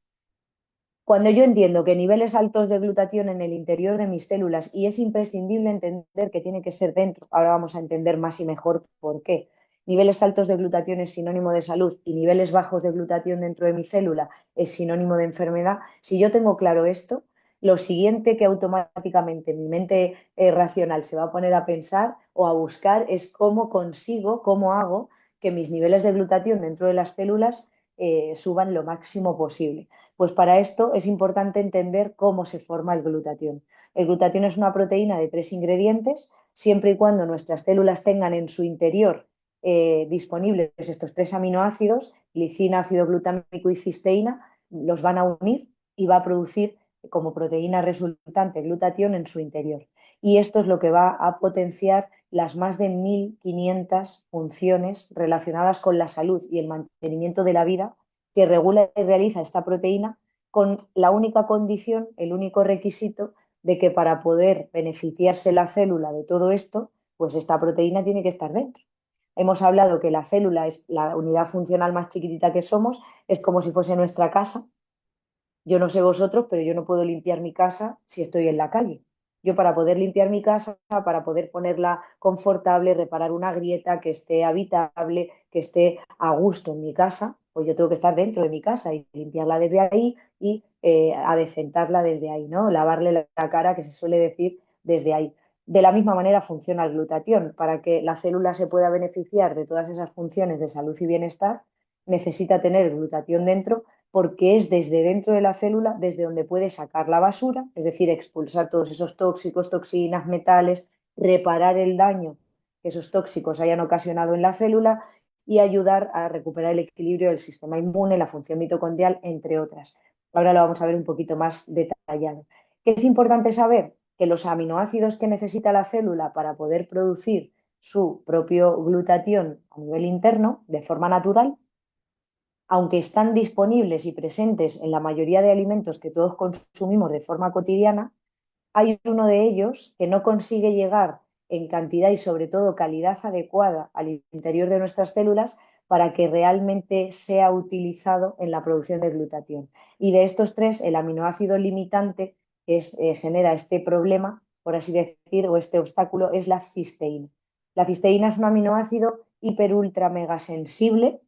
Cuando yo entiendo que niveles altos de glutatión en el interior de mis células, y es imprescindible entender que tiene que ser dentro, ahora vamos a entender más y mejor por qué. Niveles altos de glutatión es sinónimo de salud y niveles bajos de glutatión dentro de mi célula es sinónimo de enfermedad. Si yo tengo claro esto, lo siguiente que automáticamente mi mente racional se va a poner a pensar o a buscar es cómo consigo, cómo hago que mis niveles de glutatión dentro de las células suban lo máximo posible. Pues para esto es importante entender cómo se forma el glutatión. El glutatión es una proteína de 3 ingredientes, siempre y cuando nuestras células tengan en su interior disponibles estos 3 aminoácidos, glicina, ácido glutámico y cisteína, los van a unir y va a producir como proteína resultante glutatión en su interior. Y esto es lo que va a potenciar las más de 1.500 funciones relacionadas con la salud y el mantenimiento de la vida que regula y realiza esta proteína, con la única condición, el único requisito de que para poder beneficiarse la célula de todo esto, pues esta proteína tiene que estar dentro. Hemos hablado que la célula es la unidad funcional más chiquitita que somos, es como si fuese nuestra casa. Yo no sé vosotros, pero yo no puedo limpiar mi casa si estoy en la calle. Yo, para poder limpiar mi casa, para poder ponerla confortable, reparar una grieta, que esté habitable, que esté a gusto en mi casa, pues yo tengo que estar dentro de mi casa y limpiarla desde ahí y adecentarla desde ahí, ¿no? Lavarle la cara, que se suele decir, desde ahí. De la misma manera funciona el glutatión. Para que la célula se pueda beneficiar de todas esas funciones de salud y bienestar, necesita tener glutatión dentro, porque es desde dentro de la célula desde donde puede sacar la basura, es decir, expulsar todos esos tóxicos, toxinas, metales, reparar el daño que esos tóxicos hayan ocasionado en la célula y ayudar a recuperar el equilibrio del sistema inmune, la función mitocondrial, entre otras. Ahora lo vamos a ver un poquito más detallado. ¿Qué es importante saber? Que los aminoácidos que necesita la célula para poder producir su propio glutatión a nivel interno, de forma natural, aunque están disponibles y presentes en la mayoría de alimentos que todos consumimos de forma cotidiana, hay uno de ellos que no consigue llegar en cantidad y sobre todo calidad adecuada al interior de nuestras células para que realmente sea utilizado en la producción de glutatión. Y de estos tres, el aminoácido limitante que genera este problema, por así decir, o este obstáculo, es la cisteína. La cisteína es un aminoácido hiper ultra mega sensible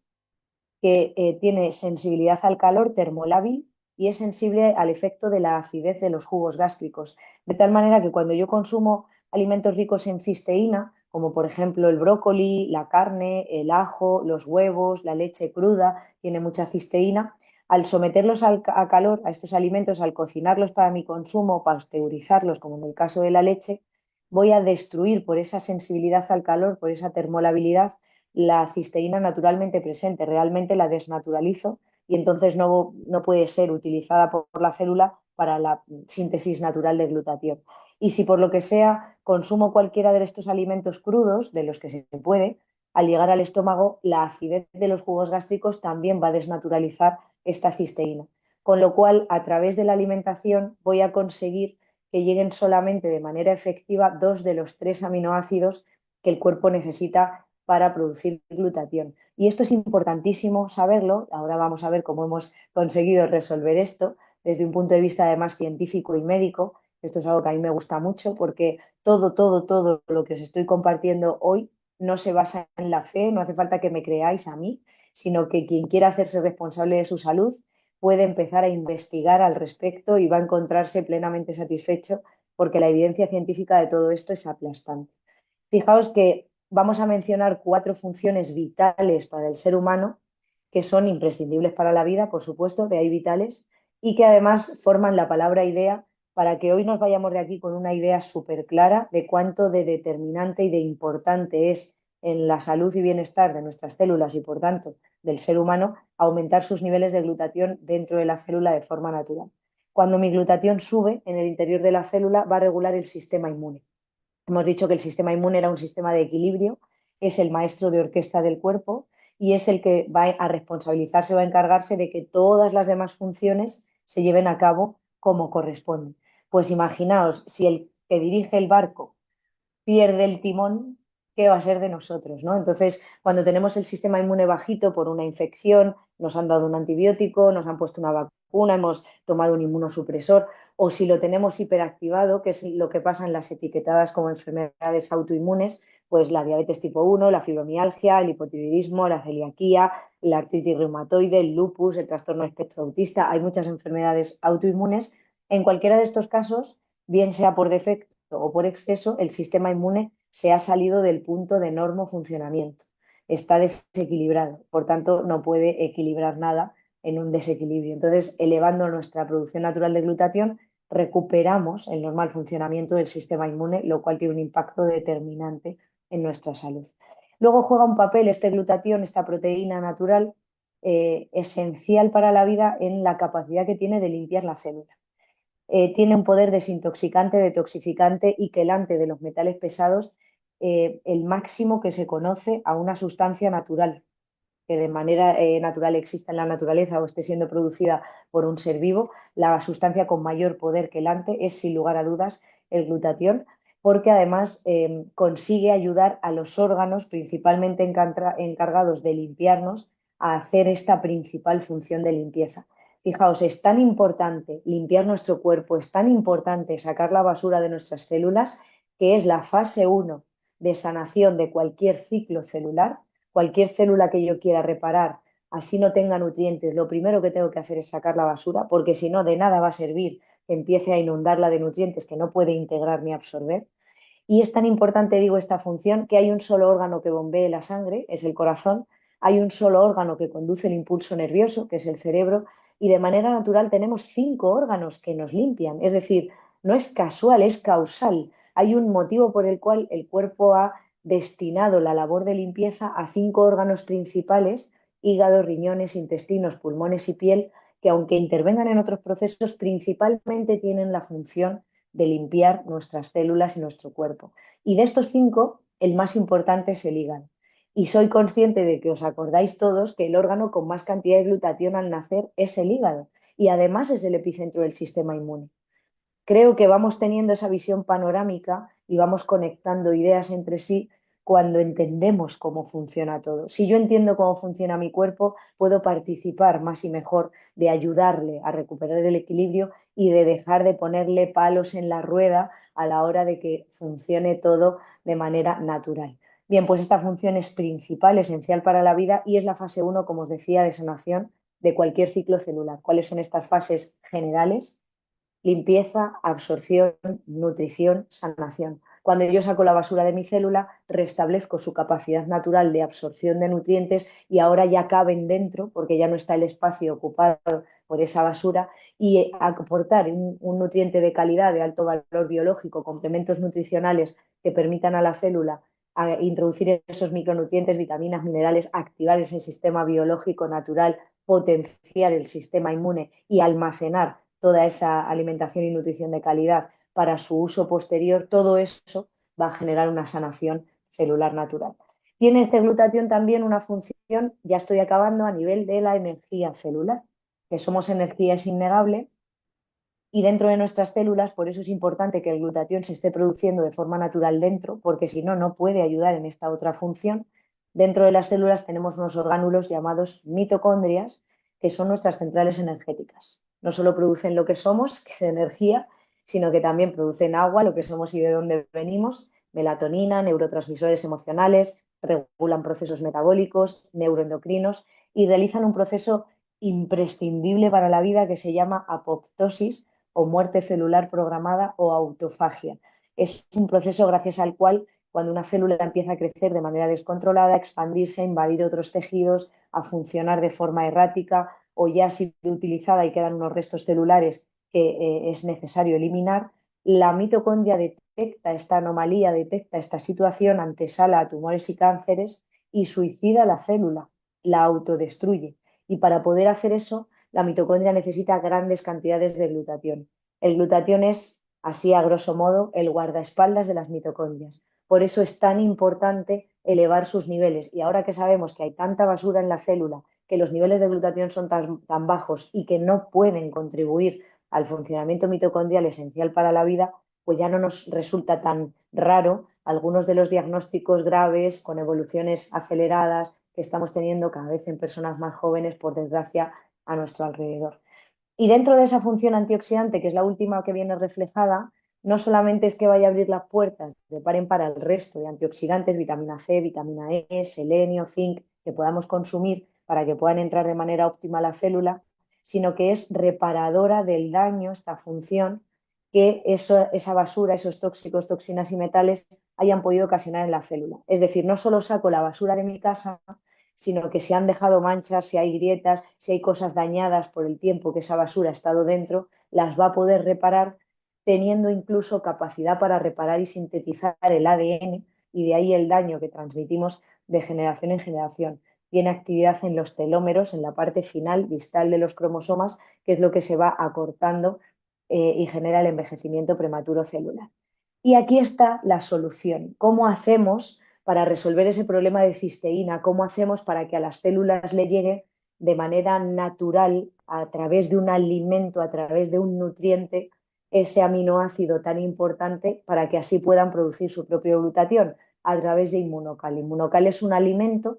que tiene sensibilidad al calor termolábil y es sensible al efecto de la acidez de los jugos gástricos. De tal manera que cuando yo consumo alimentos ricos en cisteína, como por ejemplo el brócoli, la carne, el ajo, los huevos, la leche cruda, tiene mucha cisteína, al someterlos a calor, a estos alimentos, al cocinarlos para mi consumo, pasteurizarlos, como en el caso de la leche, voy a destruir por esa sensibilidad al calor, por esa termolabilidad, la cisteína naturalmente presente, realmente la desnaturalizo y entonces no puede ser utilizada por la célula para la síntesis natural de glutatión. Y si por lo que sea consumo cualquiera de estos alimentos crudos, de los que se puede, al llegar al estómago, la acidez de los jugos gástricos también va a desnaturalizar esta cisteína. Con lo cual, a través de la alimentación voy a conseguir que lleguen solamente de manera efectiva 2 de los 3 aminoácidos que el cuerpo necesita para producir glutatión. Y esto es importantísimo saberlo. Ahora vamos a ver cómo hemos conseguido resolver esto, desde un punto de vista además científico y médico. Esto es algo que a mí me gusta mucho porque todo lo que os estoy compartiendo hoy no se basa en la fe, no hace falta que me creáis a mí, sino que quien quiera hacerse responsable de su salud puede empezar a investigar al respecto y va a encontrarse plenamente satisfecho porque la evidencia científica de todo esto es aplastante. Fijaos que vamos a mencionar cuatro funciones vitales para el ser humano que son imprescindibles para la vida, por supuesto, de ahí vitales, y que además forman la palabra idea para que hoy nos vayamos de aquí con una idea súper clara de cuánto de determinante y de importante es en la salud y bienestar de nuestras células y, por tanto, del ser humano, aumentar sus niveles de glutatión dentro de la célula de forma natural. Cuando mi glutatión sube en el interior de la célula, va a regular el sistema inmune. Hemos dicho que el sistema inmune era un sistema de equilibrio, es el maestro de orquesta del cuerpo y es el que va a responsabilizarse, va a encargarse de que todas las demás funciones se lleven a cabo como corresponde. Pues imaginaos, si el que dirige el barco pierde el timón, ¿qué va a ser de nosotros, ¿no? Entonces, cuando tenemos el sistema inmune bajito por una infección, nos han dado un antibiótico, nos han puesto una vacuna, hemos tomado un inmunosupresor, o si lo tenemos hiperactivado, que es lo que pasa en las etiquetadas como enfermedades autoinmunes, pues la diabetes tipo 1, la fibromialgia, el hipotiroidismo, la celiaquía, la artritis reumatoide, el lupus, el trastorno espectro autista, hay muchas enfermedades autoinmunes. En cualquiera de estos casos, bien sea por defecto o por exceso, el sistema inmune se ha salido del punto de normo funcionamiento. Está desequilibrado, por tanto, no puede equilibrar nada en un desequilibrio. Entonces, elevando nuestra producción natural de glutatión, recuperamos el normal funcionamiento del sistema inmune, lo cual tiene un impacto determinante en nuestra salud. Luego juega un papel este glutatión, esta proteína natural, esencial para la vida en la capacidad que tiene de limpiar la célula. Tiene un poder desintoxicante, detoxificante y quelante de los metales pesados, el máximo que se conoce a una sustancia natural, que de manera natural exista en la naturaleza o esté siendo producida por un ser vivo. La sustancia con mayor poder quelante es, sin lugar a dudas, el glutatión, porque además consigue ayudar a los órganos principalmente encargados de limpiarnos a hacer esta principal función de limpieza. Fijaos, es tan importante limpiar nuestro cuerpo, es tan importante sacar la basura de nuestras células, que es la fase uno de sanación de cualquier ciclo celular. Cualquier célula que yo quiera reparar, así no tenga nutrientes, lo primero que tengo que hacer es sacar la basura, porque si no, de nada va a servir que empiece a inundarla de nutrientes que no puede integrar ni absorber. Y es tan importante, digo, esta función que hay un solo órgano que bombee la sangre, es el corazón, hay un solo órgano que conduce el impulso nervioso, que es el cerebro, y de manera natural tenemos 5 órganos que nos limpian. Es decir, no es casual, es causal. Hay un motivo por el cual el cuerpo ha destinado la labor de limpieza a 5 órganos principales: hígado, riñones, intestinos, pulmones y piel, que aunque intervengan en otros procesos, principalmente tienen la función de limpiar nuestras células y nuestro cuerpo. Y de estos 5, el más importante es el hígado. Y soy consciente de que os acordáis todos que el órgano con más cantidad de glutatión al nacer es el hígado y además es el epicentro del sistema inmune. Creo que vamos teniendo esa visión panorámica y vamos conectando ideas entre sí cuando entendemos cómo funciona todo. Si yo entiendo cómo funciona mi cuerpo, puedo participar más y mejor de ayudarle a recuperar el equilibrio y de dejar de ponerle palos en la rueda a la hora de que funcione todo de manera natural. Bien, pues esta función es principal, esencial para la vida y es la fase uno, como os decía, de sanación de cualquier ciclo celular. ¿Cuáles son estas fases generales? Limpieza, absorción, nutrición, sanación. Cuando yo saco la basura de mi célula, restablezco su capacidad natural de absorción de nutrientes y ahora ya caben dentro, porque ya no está el espacio ocupado por esa basura, y aportar un nutriente de calidad, de alto valor biológico, complementos nutricionales que permitan a la célula a introducir esos micronutrientes, vitaminas, minerales, activar ese sistema biológico natural, potenciar el sistema inmune y almacenar toda esa alimentación y nutrición de calidad para su uso posterior, todo eso va a generar una sanación celular natural. Tiene este glutatión también una función, ya estoy acabando, a nivel de la energía celular, que somos energía es innegable y dentro de nuestras células, por eso es importante que el glutatión se esté produciendo de forma natural dentro, porque si no, no puede ayudar en esta otra función. Dentro de las células tenemos unos orgánulos llamados mitocondrias, que son nuestras centrales energéticas. no solo producen lo que somos, que es energía, sino que también producen agua, lo que somos y de dónde venimos, melatonina, neurotransmisores emocionales, regulan procesos metabólicos, neuroendocrinos y realizan un proceso imprescindible para la vida que se llama apoptosis o muerte celular programada o autofagia. Es un proceso gracias al cual cuando una célula empieza a crecer de manera descontrolada, a expandirse, a invadir otros tejidos, a funcionar de forma errática o ya ha sido utilizada y quedan unos restos celulares que es necesario eliminar, la mitocondria detecta esta anomalía, detecta esta situación, antesala a tumores y cánceres y suicida la célula, la autodestruye. Y para poder hacer eso, la mitocondria necesita grandes cantidades de glutatión. El glutatión es, así a grosso modo, el guardaespaldas de las mitocondrias. Por eso es tan importante elevar sus niveles. Y ahora que sabemos que hay tanta basura en la célula, que los niveles de glutatión son tan bajos y que no pueden contribuir al funcionamiento mitocondrial esencial para la vida, pues ya no nos resulta tan raro algunos de los diagnósticos graves con evoluciones aceleradas que estamos teniendo cada vez en personas más jóvenes, por desgracia, a nuestro alrededor. Y dentro de esa función antioxidante, que es la última que viene reflejada, no solamente es que vaya a abrir las puertas de par en par al resto de antioxidantes, vitamina C, vitamina E, selenio, zinc, que podamos consumir para que puedan entrar de manera óptima a la célula, sino que es reparadora del daño, esta función, que esa basura, esos tóxicos, toxinas y metales hayan podido ocasionar en la célula. Es decir, no solo saco la basura de mi casa, sino que si han dejado manchas, si hay grietas, si hay cosas dañadas por el tiempo que esa basura ha estado dentro, las va a poder reparar teniendo incluso capacidad para reparar y sintetizar el ADN y de ahí el daño que transmitimos de generación en generación. Tiene actividad en los telómeros, en la parte final distal de los cromosomas, que es lo que se va acortando y genera el envejecimiento prematuro celular. Y aquí está la solución. ¿Cómo hacemos para resolver ese problema de cisteína? ¿Cómo hacemos para que a las células le llegue de manera natural, a través de un alimento, a través de un nutriente, ese aminoácido tan importante para que así puedan producir su propio glutatión? A través de inmunocal. Inmunocal es un alimento,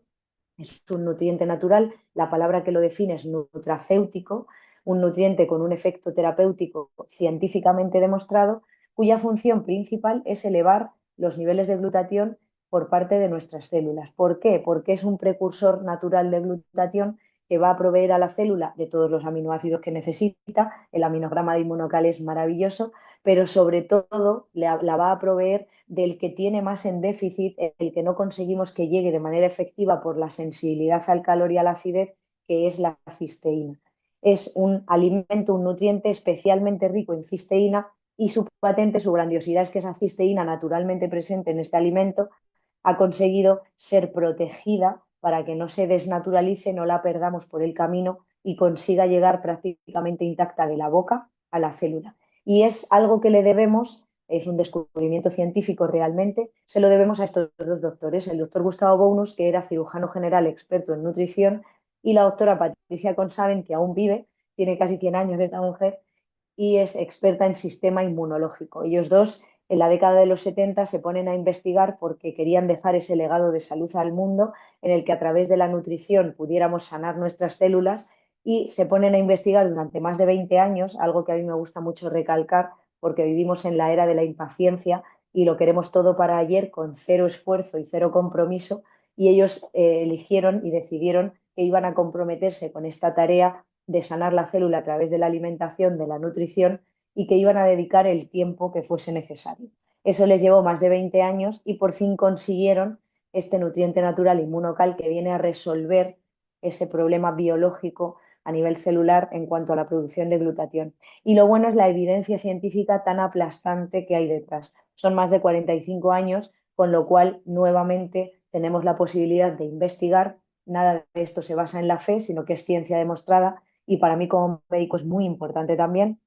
es un nutriente natural, la palabra que lo define es nutracéutico, un nutriente con un efecto terapéutico científicamente demostrado, cuya función principal es elevar los niveles de glutatión por parte de nuestras células. ¿Por qué? Porque es un precursor natural de glutatión que va a proveer a la célula de todos los aminoácidos que necesita. El aminograma de Inmunocal es maravilloso, pero sobre todo la va a proveer del que tiene más en déficit, el que no conseguimos que llegue de manera efectiva por la sensibilidad al calor y a la acidez, que es la cisteína. Es un alimento, un nutriente especialmente rico en cisteína y su patente, su grandiosidad es que esa cisteína naturalmente presente en este alimento ha conseguido ser protegida para que no se desnaturalice, no la perdamos por el camino y consiga llegar prácticamente intacta de la boca a la célula. Y es algo que le debemos, es un descubrimiento científico realmente, se lo debemos a estos dos doctores, el doctor Gustavo Bounus, que era cirujano general experto en nutrición, y la doctora Patricia Consaven, que aún vive, tiene casi 100 años de esta mujer, y es experta en sistema inmunológico. Ellos dos en la década de los 70 se ponen a investigar porque querían dejar ese legado de salud al mundo en el que a través de la nutrición pudiéramos sanar nuestras células y se ponen a investigar durante más de 20 años, algo que a mí me gusta mucho recalcar porque vivimos en la era de la impaciencia y lo queremos todo para ayer con cero esfuerzo y cero compromiso y ellos eligieron y decidieron que iban a comprometerse con esta tarea de sanar la célula a través de la alimentación, de la nutrición y que iban a dedicar el tiempo que fuese necesario. Eso les llevó más de 20 años y por fin consiguieron este nutriente natural inmunocal que viene a resolver ese problema biológico a nivel celular en cuanto a la producción de glutatión. Y lo bueno es la evidencia científica tan aplastante que hay detrás. Son más de 45 años, con lo cual nuevamente tenemos la posibilidad de investigar. Nada de esto se basa en la fe, sino que es ciencia demostrada y para mí como médico es muy importante también.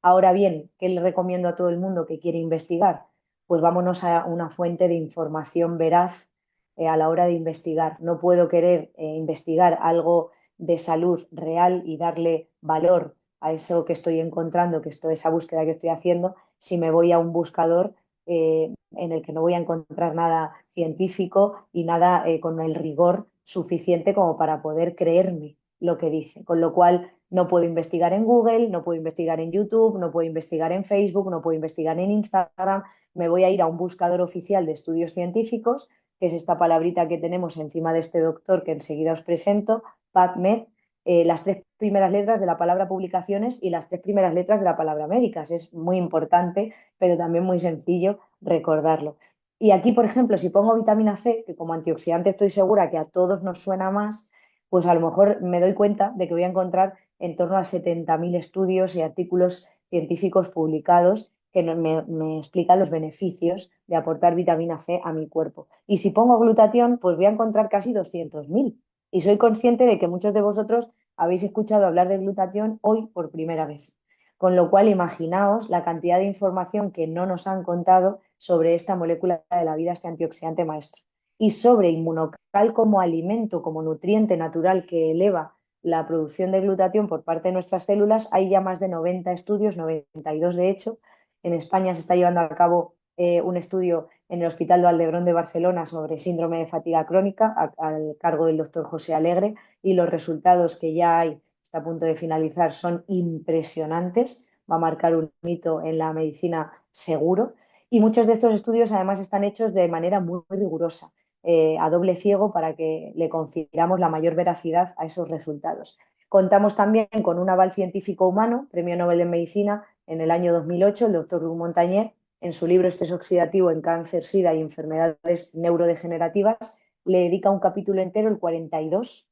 Ahora bien, ¿qué le recomiendo a todo el mundo que quiere investigar? Pues vámonos a una fuente de información veraz a la hora de investigar. No puedo querer investigar algo de salud real y darle valor a eso que estoy encontrando, esa búsqueda que estoy haciendo, si me voy a un buscador en el que no voy a encontrar nada científico y nada con el rigor suficiente como para poder creerme lo que dice, con lo cual no puedo investigar en Google, no puedo investigar en YouTube, no puedo investigar en Facebook, no puedo investigar en Instagram, me voy a ir a un buscador oficial de estudios científicos, que es esta palabrita que tenemos encima de este doctor que enseguida os presento, PubMed, las tres primeras letras de la palabra publicaciones y las tres primeras letras de la palabra médicas. Es muy importante, pero también muy sencillo recordarlo. Y aquí, por ejemplo, si pongo vitamina C, que como antioxidante estoy segura que a todos nos suena más, pues a lo mejor me doy cuenta de que voy a encontrar en torno a 70.000 estudios y artículos científicos publicados que me explican los beneficios de aportar vitamina C a mi cuerpo. Y si pongo glutatión, pues voy a encontrar casi 200.000. Y soy consciente de que muchos de vosotros habéis escuchado hablar de glutatión hoy por primera vez. Con lo cual, imaginaos la cantidad de información que no nos han contado sobre esta molécula de la vida, este antioxidante maestro. Y sobre inmunocal como alimento, como nutriente natural que eleva la producción de glutatión por parte de nuestras células, hay ya más de 90 estudios, 92 de hecho. En España se está llevando a cabo un estudio en el Hospital de Valdebrón de Barcelona sobre síndrome de fatiga crónica al cargo del doctor José Alegre, y los resultados que ya hay, está a punto de finalizar, son impresionantes. Va a marcar un hito en la medicina seguro. Y muchos de estos estudios además están hechos de manera muy rigurosa, a doble ciego, para que le confiramos la mayor veracidad a esos resultados. Contamos también con un aval científico humano, Premio Nobel de Medicina en el año 2008, el doctor Luc Montagnier, en su libro Estrés oxidativo en cáncer, SIDA y enfermedades neurodegenerativas, le dedica un capítulo entero, el 42,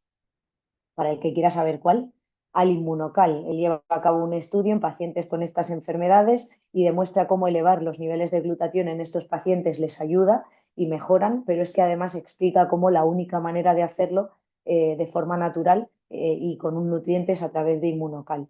para el que quiera saber cuál, al inmunocal. Él lleva a cabo un estudio en pacientes con estas enfermedades y demuestra cómo elevar los niveles de glutatión en estos pacientes les ayuda y mejoran, pero es que además explica cómo la única manera de hacerlo de forma natural y con un nutriente es a través de inmunocal.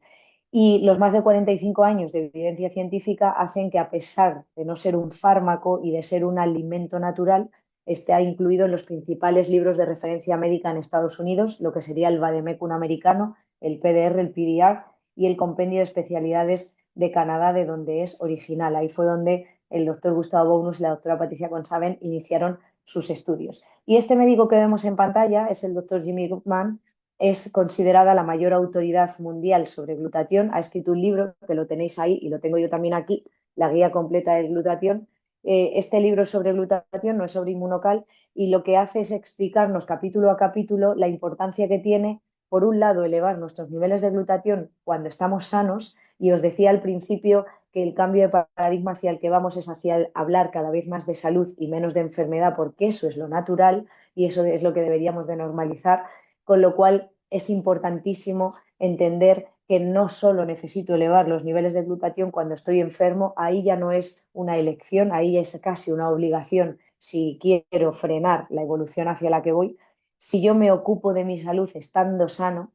Y los más de 45 años de evidencia científica hacen que, a pesar de no ser un fármaco y de ser un alimento natural, esté incluido en los principales libros de referencia médica en Estados Unidos, lo que sería el Vademecum americano, el PDR, el PDR y el Compendio de Especialidades de Canadá, de donde es original. Ahí fue donde el doctor Gustavo Bonus y la doctora Patricia Consaven iniciaron sus estudios. Y este médico que vemos en pantalla es el doctor Jimmy Goodman. Es considerada la mayor autoridad mundial sobre glutatión. Ha escrito un libro que lo tenéis ahí y lo tengo yo también aquí, la guía completa de glutatión. Este libro sobre glutatión no es sobre inmunocal, y lo que hace es explicarnos capítulo a capítulo la importancia que tiene, por un lado, elevar nuestros niveles de glutatión cuando estamos sanos. Y os decía al principio que el cambio de paradigma hacia el que vamos es hacia el hablar cada vez más de salud y menos de enfermedad, porque eso es lo natural y eso es lo que deberíamos de normalizar, con lo cual es importantísimo entender que no solo necesito elevar los niveles de glutatión cuando estoy enfermo, ahí ya no es una elección, ahí es casi una obligación si quiero frenar la evolución hacia la que voy. Si yo me ocupo de mi salud estando sano,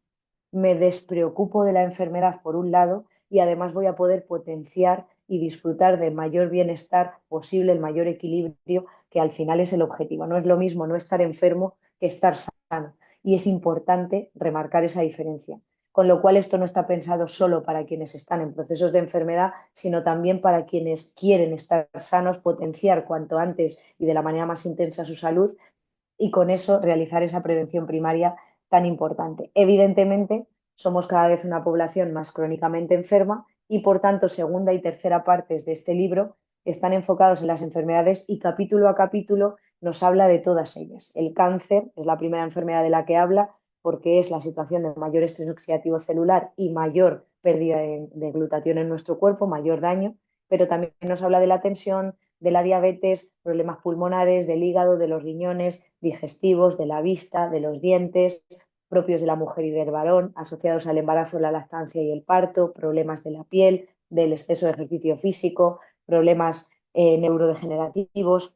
me despreocupo de la enfermedad por un lado, y además voy a poder potenciar y disfrutar del mayor bienestar posible, el mayor equilibrio, que al final es el objetivo. No es lo mismo no estar enfermo que estar sano, y es importante remarcar esa diferencia. Con lo cual, esto no está pensado solo para quienes están en procesos de enfermedad, sino también para quienes quieren estar sanos, potenciar cuanto antes y de la manera más intensa su salud, y con eso realizar esa prevención primaria tan importante. Evidentemente, somos cada vez una población más crónicamente enferma y, por tanto, segunda y tercera partes de este libro están enfocados en las enfermedades, y capítulo a capítulo nos habla de todas ellas. El cáncer es la primera enfermedad de la que habla, porque es la situación de mayor estrés oxidativo celular y mayor pérdida de glutatión en nuestro cuerpo, mayor daño, pero también nos habla de la tensión, de la diabetes, problemas pulmonares, del hígado, de los riñones, digestivos, de la vista, de los dientes, propios de la mujer y del varón, asociados al embarazo, la lactancia y el parto, problemas de la piel, del exceso de ejercicio físico, problemas neurodegenerativos,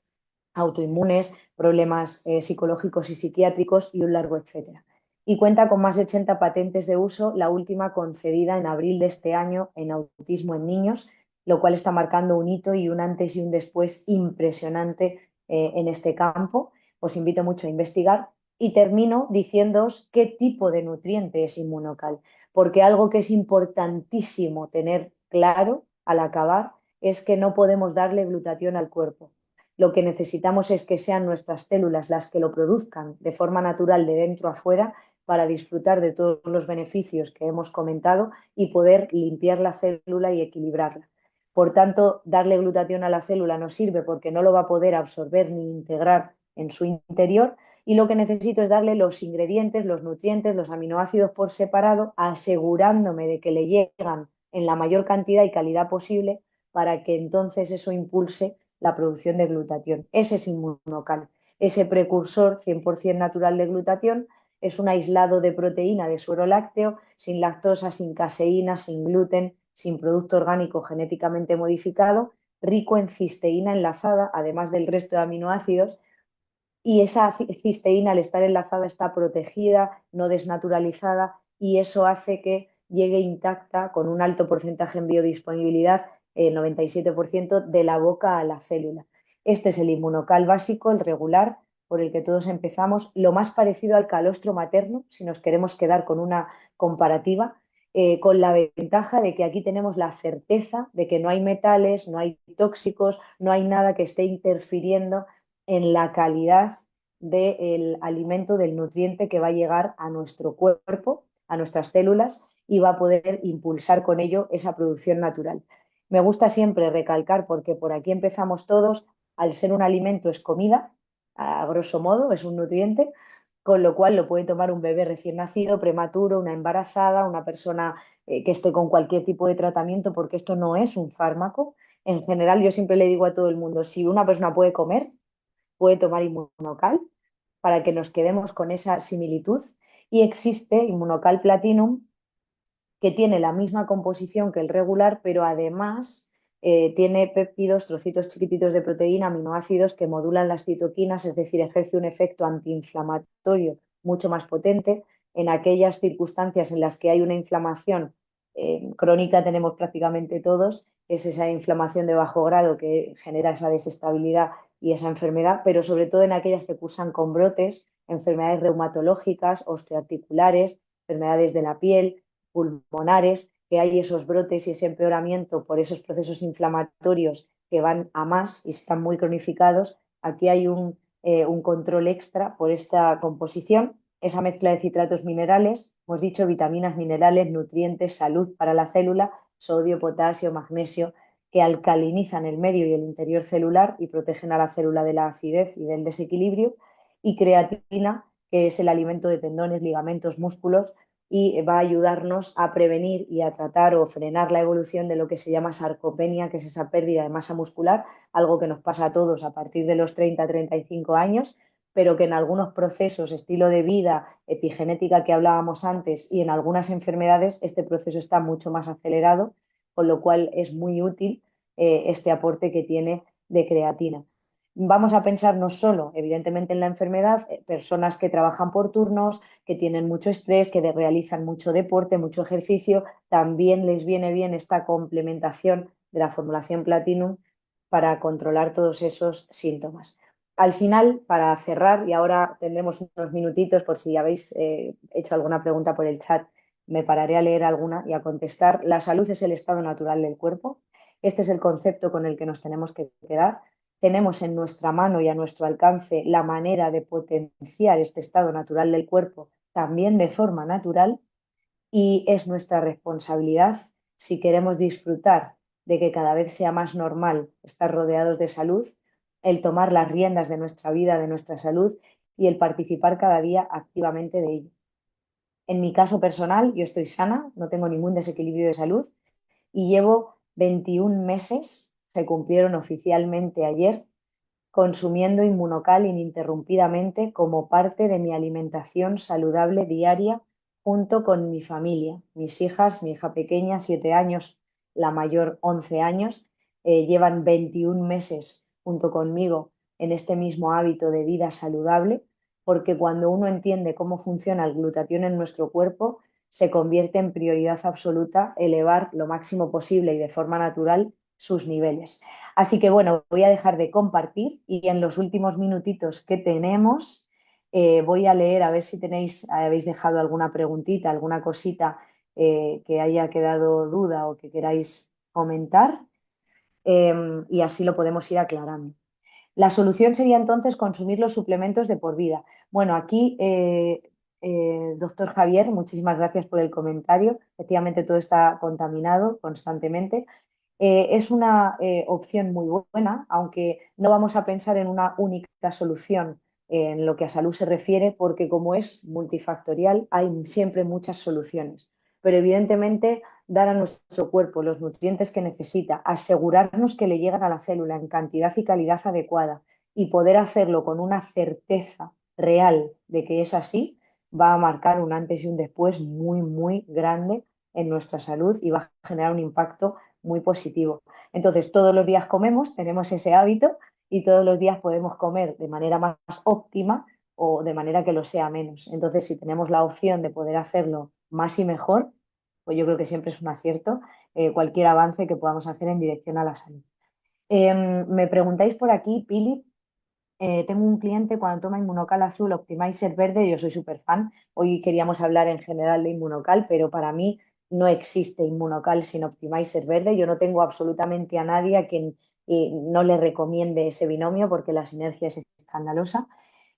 autoinmunes, problemas psicológicos y psiquiátricos, y un largo etcétera. Y cuenta con más de 80 patentes de uso, la última concedida en abril de este año en autismo en niños, lo cual está marcando un hito y un antes y un después impresionante en este campo. Os invito mucho a investigar, y termino diciéndoos qué tipo de nutriente es inmunocal, porque algo que es importantísimo tener claro al acabar es que no podemos darle glutatión al cuerpo. Lo que necesitamos es que sean nuestras células las que lo produzcan de forma natural de dentro a fuera, para disfrutar de todos los beneficios que hemos comentado y poder limpiar la célula y equilibrarla. Por tanto, darle glutatión a la célula no sirve porque no lo va a poder absorber ni integrar en su interior, y lo que necesito es darle los ingredientes, los nutrientes, los aminoácidos por separado, asegurándome de que le llegan en la mayor cantidad y calidad posible para que entonces eso impulse la producción de glutatión. Ese es Inmunocal. Ese precursor 100% natural de glutatión es un aislado de proteína de suero lácteo, sin lactosa, sin caseína, sin gluten, sin producto orgánico genéticamente modificado, rico en cisteína enlazada, además del resto de aminoácidos, y esa cisteína al estar enlazada está protegida, no desnaturalizada, y eso hace que llegue intacta con un alto porcentaje en biodisponibilidad, 97%, de la boca a la célula. Este es el inmunocal básico, el regular, por el que todos empezamos, lo más parecido al calostro materno, si nos queremos quedar con una comparativa, con la ventaja de que aquí tenemos la certeza de que no hay metales, no hay tóxicos, no hay nada que esté interfiriendo en la calidad del alimento, del nutriente que va a llegar a nuestro cuerpo, a nuestras células, y va a poder impulsar con ello esa producción natural. Me gusta siempre recalcar, porque por aquí empezamos todos, al ser un alimento es comida, a grosso modo, es un nutriente, con lo cual lo puede tomar un bebé recién nacido, prematuro, una embarazada, una persona que esté con cualquier tipo de tratamiento, porque esto no es un fármaco. En general, yo siempre le digo a todo el mundo, si una persona puede comer, puede tomar Inmunocal, para que nos quedemos con esa similitud. Y existe Inmunocal Platinum, que tiene la misma composición que el regular, pero además tiene péptidos, trocitos chiquititos de proteína, aminoácidos que modulan las citoquinas, es decir, ejerce un efecto antiinflamatorio mucho más potente en aquellas circunstancias en las que hay una inflamación crónica. Tenemos prácticamente todos, es esa inflamación de bajo grado que genera esa desestabilidad y esa enfermedad, pero sobre todo en aquellas que cursan con brotes, enfermedades reumatológicas, osteoarticulares, enfermedades de la piel, pulmonares, que hay esos brotes y ese empeoramiento por esos procesos inflamatorios que van a más y están muy cronificados. Aquí hay un control extra por esta composición, esa mezcla de citratos minerales, hemos dicho vitaminas, minerales, nutrientes, salud para la célula, sodio, potasio, magnesio, que alcalinizan el medio y el interior celular y protegen a la célula de la acidez y del desequilibrio, y creatina, que es el alimento de tendones, ligamentos, músculos, y va a ayudarnos a prevenir y a tratar o frenar la evolución de lo que se llama sarcopenia, que es esa pérdida de masa muscular, algo que nos pasa a todos a partir de los 30-35 años, pero que en algunos procesos, estilo de vida, epigenética que hablábamos antes, y en algunas enfermedades, este proceso está mucho más acelerado, con lo cual es muy útil este aporte que tiene de creatina. Vamos a pensar no solo, evidentemente, en la enfermedad, personas que trabajan por turnos, que tienen mucho estrés, que realizan mucho deporte, mucho ejercicio, también les viene bien esta complementación de la formulación Platinum para controlar todos esos síntomas. Al final, para cerrar, y ahora tendremos unos minutitos por si habéis hecho alguna pregunta por el chat, me pararé a leer alguna y a contestar. La salud es el estado natural del cuerpo. Este es el concepto con el que nos tenemos que quedar. Tenemos en nuestra mano y a nuestro alcance la manera de potenciar este estado natural del cuerpo también de forma natural, y es nuestra responsabilidad, si queremos disfrutar de que cada vez sea más normal estar rodeados de salud, el tomar las riendas de nuestra vida, de nuestra salud, y el participar cada día activamente de ello. En mi caso personal, yo estoy sana, no tengo ningún desequilibrio de salud y llevo 21 meses, se cumplieron oficialmente ayer, consumiendo Inmunocal ininterrumpidamente como parte de mi alimentación saludable diaria, junto con mi familia, mis hijas, mi hija pequeña, 7 años, la mayor 11 años, llevan 21 meses junto conmigo en este mismo hábito de vida saludable, porque cuando uno entiende cómo funciona el glutatión en nuestro cuerpo, se convierte en prioridad absoluta elevar lo máximo posible y de forma natural sus niveles. Así que bueno, voy a dejar de compartir y en los últimos minutitos que tenemos voy a leer a ver si habéis dejado alguna preguntita, alguna cosita que haya quedado duda o que queráis comentar, y así lo podemos ir aclarando. La solución sería entonces consumir los suplementos de por vida. Bueno, aquí doctor Javier, muchísimas gracias por el comentario. Efectivamente, todo está contaminado constantemente. Es una opción muy buena, aunque no vamos a pensar en una única solución en lo que a salud se refiere, porque como es multifactorial, hay siempre muchas soluciones. Pero evidentemente, dar a nuestro cuerpo los nutrientes que necesita, asegurarnos que le llegan a la célula en cantidad y calidad adecuada y poder hacerlo con una certeza real de que es así, va a marcar un antes y un después muy, muy grande en nuestra salud y va a generar un impacto muy positivo. Entonces, todos los días comemos, tenemos ese hábito y todos los días podemos comer de manera más óptima o de manera que lo sea menos. Entonces, si tenemos la opción de poder hacerlo más y mejor, pues yo creo que siempre es un acierto cualquier avance que podamos hacer en dirección a la salud. Me preguntáis por aquí, Pili, tengo un cliente cuando toma Inmunocal azul, Optimizer verde, yo soy súper fan. Hoy queríamos hablar en general de Inmunocal, pero para mí no existe Inmunocal sin Optimizer verde. Yo no tengo absolutamente a nadie a quien no le recomiende ese binomio porque la sinergia es escandalosa.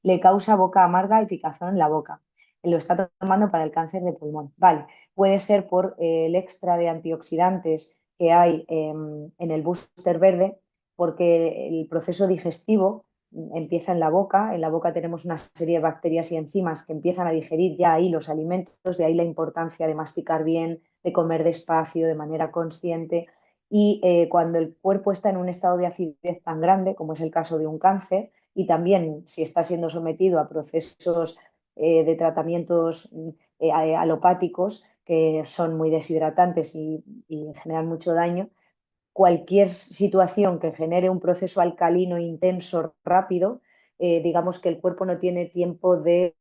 Le causa boca amarga y picazón en la boca. Lo está tomando para el cáncer de pulmón. Vale, puede ser por el extra de antioxidantes que hay en el booster verde, porque el proceso digestivo empieza en la boca tenemos una serie de bacterias y enzimas que empiezan a digerir ya ahí los alimentos, de ahí la importancia de masticar bien, de comer despacio, de manera consciente. Y cuando el cuerpo está en un estado de acidez tan grande, como es el caso de un cáncer, y también si está siendo sometido a procesos de tratamientos alopáticos que son muy deshidratantes y generan mucho daño, cualquier situación que genere un proceso alcalino intenso rápido, digamos que el cuerpo no tiene tiempo de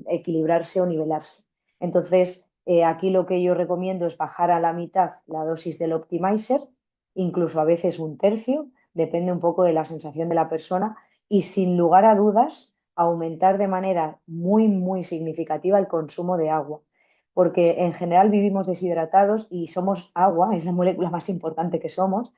equilibrarse o nivelarse. Entonces, aquí lo que yo recomiendo es bajar a la mitad la dosis del optimizer, incluso a veces un tercio, depende un poco de la sensación de la persona, y sin lugar a dudas, aumentar de manera muy, muy significativa el consumo de agua porque en general vivimos deshidratados y somos agua, es la molécula más importante que somos,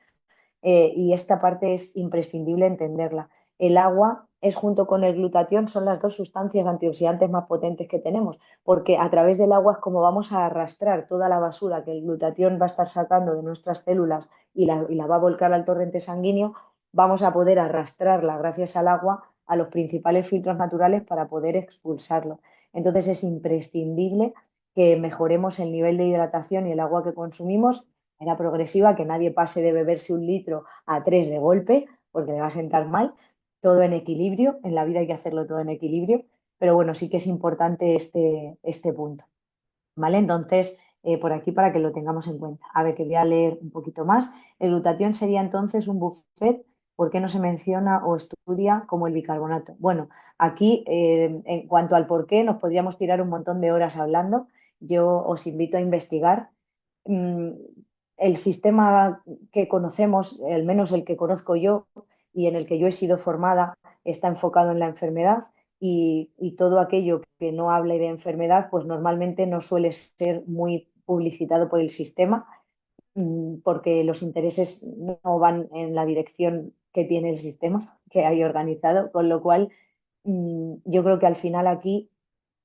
y esta parte es imprescindible entenderla. El agua es junto con el glutatión, son las dos sustancias antioxidantes más potentes que tenemos, porque a través del agua es como vamos a arrastrar toda la basura que el glutatión va a estar sacando de nuestras células y la va a volcar al torrente sanguíneo, vamos a poder arrastrarla gracias al agua a los principales filtros naturales para poder expulsarlo. Entonces es imprescindible que mejoremos el nivel de hidratación y el agua que consumimos era progresiva, que nadie pase de beberse un litro a tres de golpe, porque le va a sentar mal, todo en equilibrio, en la vida hay que hacerlo todo en equilibrio, pero bueno, sí que es importante este punto, ¿vale? Entonces, por aquí para que lo tengamos en cuenta. A ver, que voy a leer un poquito más. El glutatión sería entonces un buffet. ¿Por qué no se menciona o estudia como el bicarbonato? Bueno, aquí en cuanto al por qué nos podríamos tirar un montón de horas hablando. Yo os invito a investigar. Mm, el sistema que conocemos, al menos el que conozco yo y en el que yo he sido formada, está enfocado en la enfermedad y todo aquello que no hable de enfermedad, pues normalmente no suele ser muy publicitado por el sistema porque los intereses no van en la dirección que tiene el sistema que hay organizado, con lo cual yo creo que al final aquí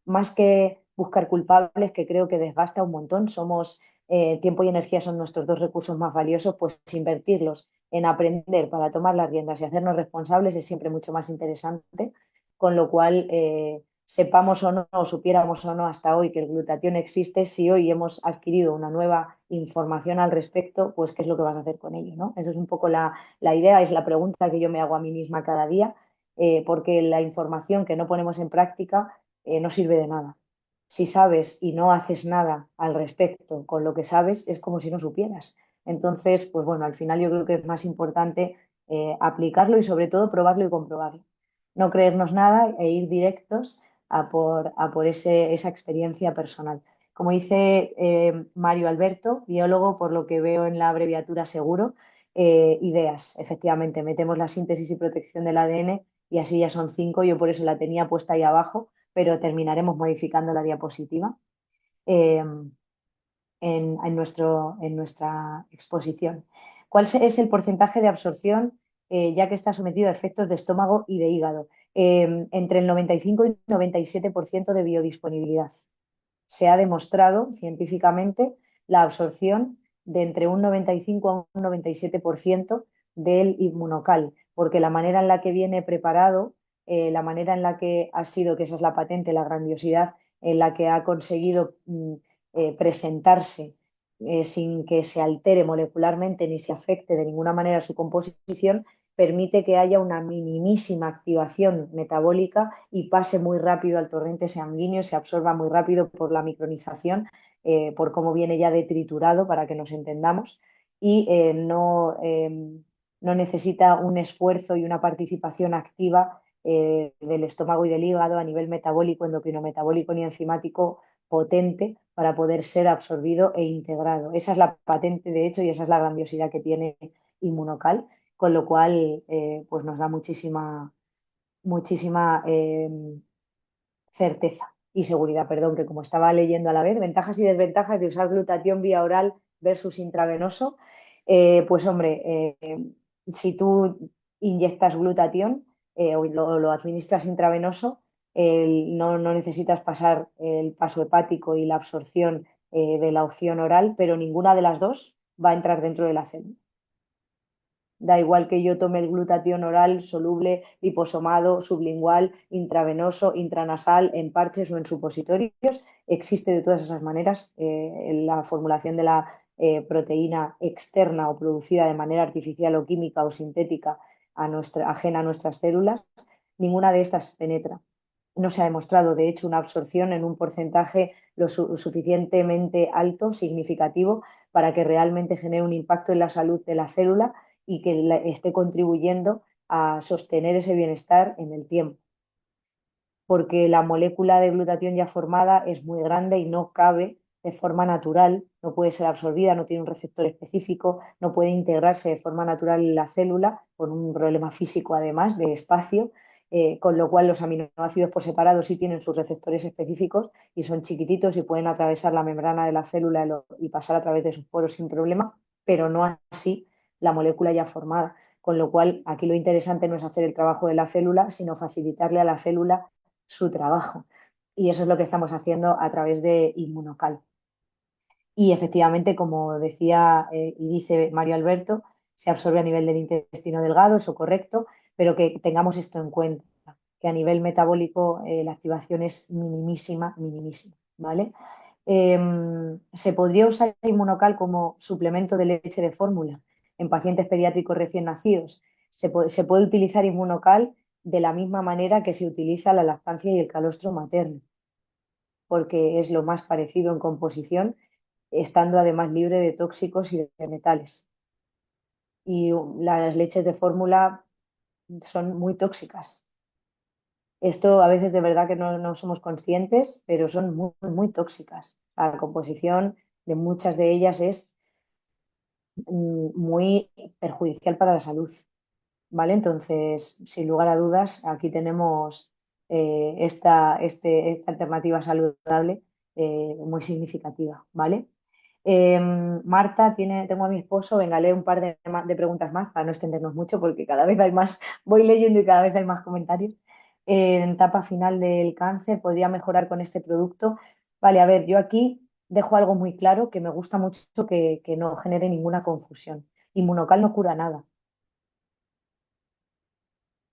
más que buscar culpables, que creo que desgasta un montón, somos tiempo y energía son nuestros dos recursos más valiosos, pues invertirlos en aprender para tomar las riendas y hacernos responsables es siempre mucho más interesante, con lo cual sepamos o no, o supiéramos o no hasta hoy que el glutatión existe, si hoy hemos adquirido una nueva información al respecto, pues qué es lo que vas a hacer con ello, ¿no? Eso es un poco la idea, es la pregunta que yo me hago a mí misma cada día, porque la información que no ponemos en práctica no sirve de nada. Si sabes y no haces nada al respecto con lo que sabes, es como si no supieras. Entonces, pues bueno, al final yo creo que es más importante aplicarlo y sobre todo probarlo y comprobarlo. No creernos nada e ir directos a por esa experiencia personal. Como dice Mario Alberto, biólogo, por lo que veo en la abreviatura seguro, ideas, efectivamente, metemos la síntesis y protección del ADN y así ya son cinco, yo por eso la tenía puesta ahí abajo pero terminaremos modificando la diapositiva eh, en nuestra exposición. ¿Cuál es el porcentaje de absorción ya que está sometido a efectos de estómago y de hígado? entre el 95 y 97% de biodisponibilidad. Se ha demostrado científicamente la absorción de entre un 95 a un 97% del inmunocal, porque la manera en la que viene preparado, la manera en la que ha sido, que esa es la patente, la grandiosidad en la que ha conseguido presentarse sin que se altere molecularmente ni se afecte de ninguna manera su composición, permite que haya una minimísima activación metabólica y pase muy rápido al torrente sanguíneo, se absorba muy rápido por la micronización, por cómo viene ya de triturado, para que nos entendamos, y no necesita un esfuerzo y una participación activa del estómago y del hígado a nivel metabólico, endocrinometabólico ni enzimático potente para poder ser absorbido e integrado. Esa es la patente, de hecho, y esa es la grandiosidad que tiene Inmunocal, con lo cual pues nos da muchísima certeza y seguridad, perdón, que como estaba leyendo a la vez, ventajas y desventajas de usar glutatión vía oral versus intravenoso. Pues hombre, si tú inyectas glutatión o lo administras intravenoso, no necesitas pasar el paso hepático y la absorción de la opción oral, pero ninguna de las dos va a entrar dentro de la célula. Da igual que yo tome el glutatión oral, soluble, liposomado, sublingual, intravenoso, intranasal, en parches o en supositorios, existe de todas esas maneras la formulación de la proteína externa o producida de manera artificial o química o sintética ajena a nuestras células. Ninguna de estas penetra. No se ha demostrado, de hecho, una absorción en un porcentaje lo suficientemente alto, significativo, para que realmente genere un impacto en la salud de la célula y que esté contribuyendo a sostener ese bienestar en el tiempo. Porque la molécula de glutatión ya formada es muy grande y no cabe de forma natural, no puede ser absorbida, no tiene un receptor específico, no puede integrarse de forma natural en la célula, por un problema físico además de espacio, con lo cual los aminoácidos por separado sí tienen sus receptores específicos y son chiquititos y pueden atravesar la membrana de la célula y pasar a través de sus poros sin problema, pero no así la molécula ya formada. Con lo cual, aquí lo interesante no es hacer el trabajo de la célula, sino facilitarle a la célula su trabajo. Y eso es lo que estamos haciendo a través de Inmunocal. Y efectivamente, como decía y dice Mario Alberto, se absorbe a nivel del intestino delgado, eso correcto, pero que tengamos esto en cuenta, que a nivel metabólico la activación es minimísima, minimísima, ¿vale? Se podría usar Inmunocal como suplemento de leche de fórmula en pacientes pediátricos recién nacidos. Se puede utilizar Inmunocal de la misma manera que se utiliza la lactancia y el calostro materno, porque es lo más parecido en composición, estando además libre de tóxicos y de metales. Y las leches de fórmula son muy tóxicas. Esto a veces de verdad que no somos conscientes, pero son muy, muy tóxicas. La composición de muchas de ellas es muy perjudicial para la salud. ¿Vale? Entonces, sin lugar a dudas, aquí tenemos esta alternativa saludable muy significativa, ¿vale? Marta, tengo a mi esposo, venga, lee un par de preguntas más para no extendernos mucho porque cada vez hay más, voy leyendo y cada vez hay más comentarios. En etapa final del cáncer, ¿podría mejorar con este producto? Vale, a ver, yo aquí dejo algo muy claro que me gusta mucho que no genere ninguna confusión. Inmunocal no cura nada.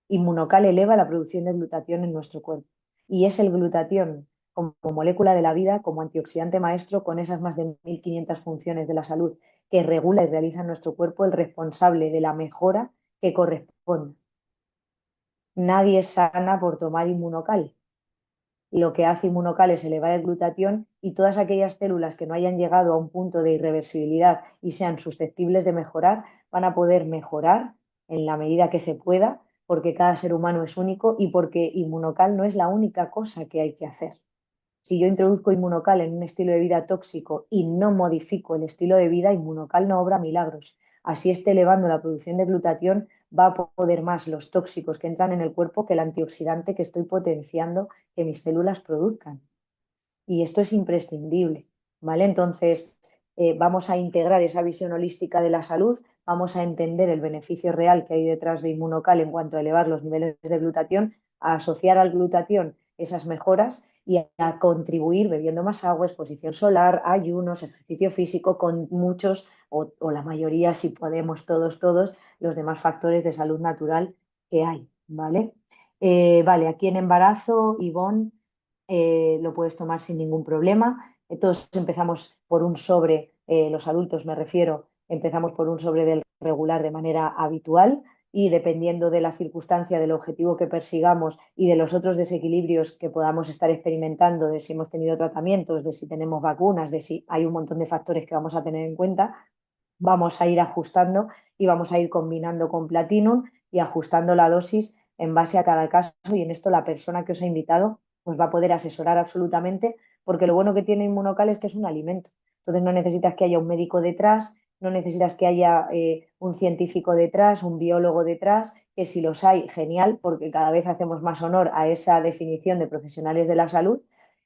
Inmunocal eleva la producción de glutatión en nuestro cuerpo. Y es el glutatión como molécula de la vida, como antioxidante maestro, con esas más de 1.500 funciones de la salud que regula y realiza en nuestro cuerpo, el responsable de la mejora que corresponde. Nadie sana por tomar inmunocal. Lo que hace inmunocal es elevar el glutatión y todas aquellas células que no hayan llegado a un punto de irreversibilidad y sean susceptibles de mejorar, van a poder mejorar en la medida que se pueda, porque cada ser humano es único y porque inmunocal no es la única cosa que hay que hacer. Si yo introduzco inmunocal en un estilo de vida tóxico y no modifico el estilo de vida, inmunocal no obra milagros. Así esté elevando la producción de glutatión, va a poder más los tóxicos que entran en el cuerpo que el antioxidante que estoy potenciando que mis células produzcan. Y esto es imprescindible, ¿vale? Entonces, vamos a integrar esa visión holística de la salud, vamos a entender el beneficio real que hay detrás de Inmunocal en cuanto a elevar los niveles de glutatión, a asociar al glutatión esas mejoras y a contribuir bebiendo más agua, exposición solar, ayunos, ejercicio físico, con muchos o la mayoría, si podemos, todos los demás factores de salud natural que hay, ¿vale? Vale, aquí en embarazo, Ivonne, lo puedes tomar sin ningún problema. Todos empezamos por un sobre, los adultos me refiero, empezamos por un sobre del regular de manera habitual y dependiendo de la circunstancia, del objetivo que persigamos y de los otros desequilibrios que podamos estar experimentando, de si hemos tenido tratamientos, de si tenemos vacunas, de si hay un montón de factores que vamos a tener en cuenta, vamos a ir ajustando y vamos a ir combinando con Platinum y ajustando la dosis en base a cada caso y en esto la persona que os ha invitado os va a poder asesorar absolutamente porque lo bueno que tiene Inmunocal es que es un alimento. Entonces no necesitas que haya un médico detrás, no necesitas que haya un científico detrás, un biólogo detrás, que si los hay, genial, porque cada vez hacemos más honor a esa definición de profesionales de la salud,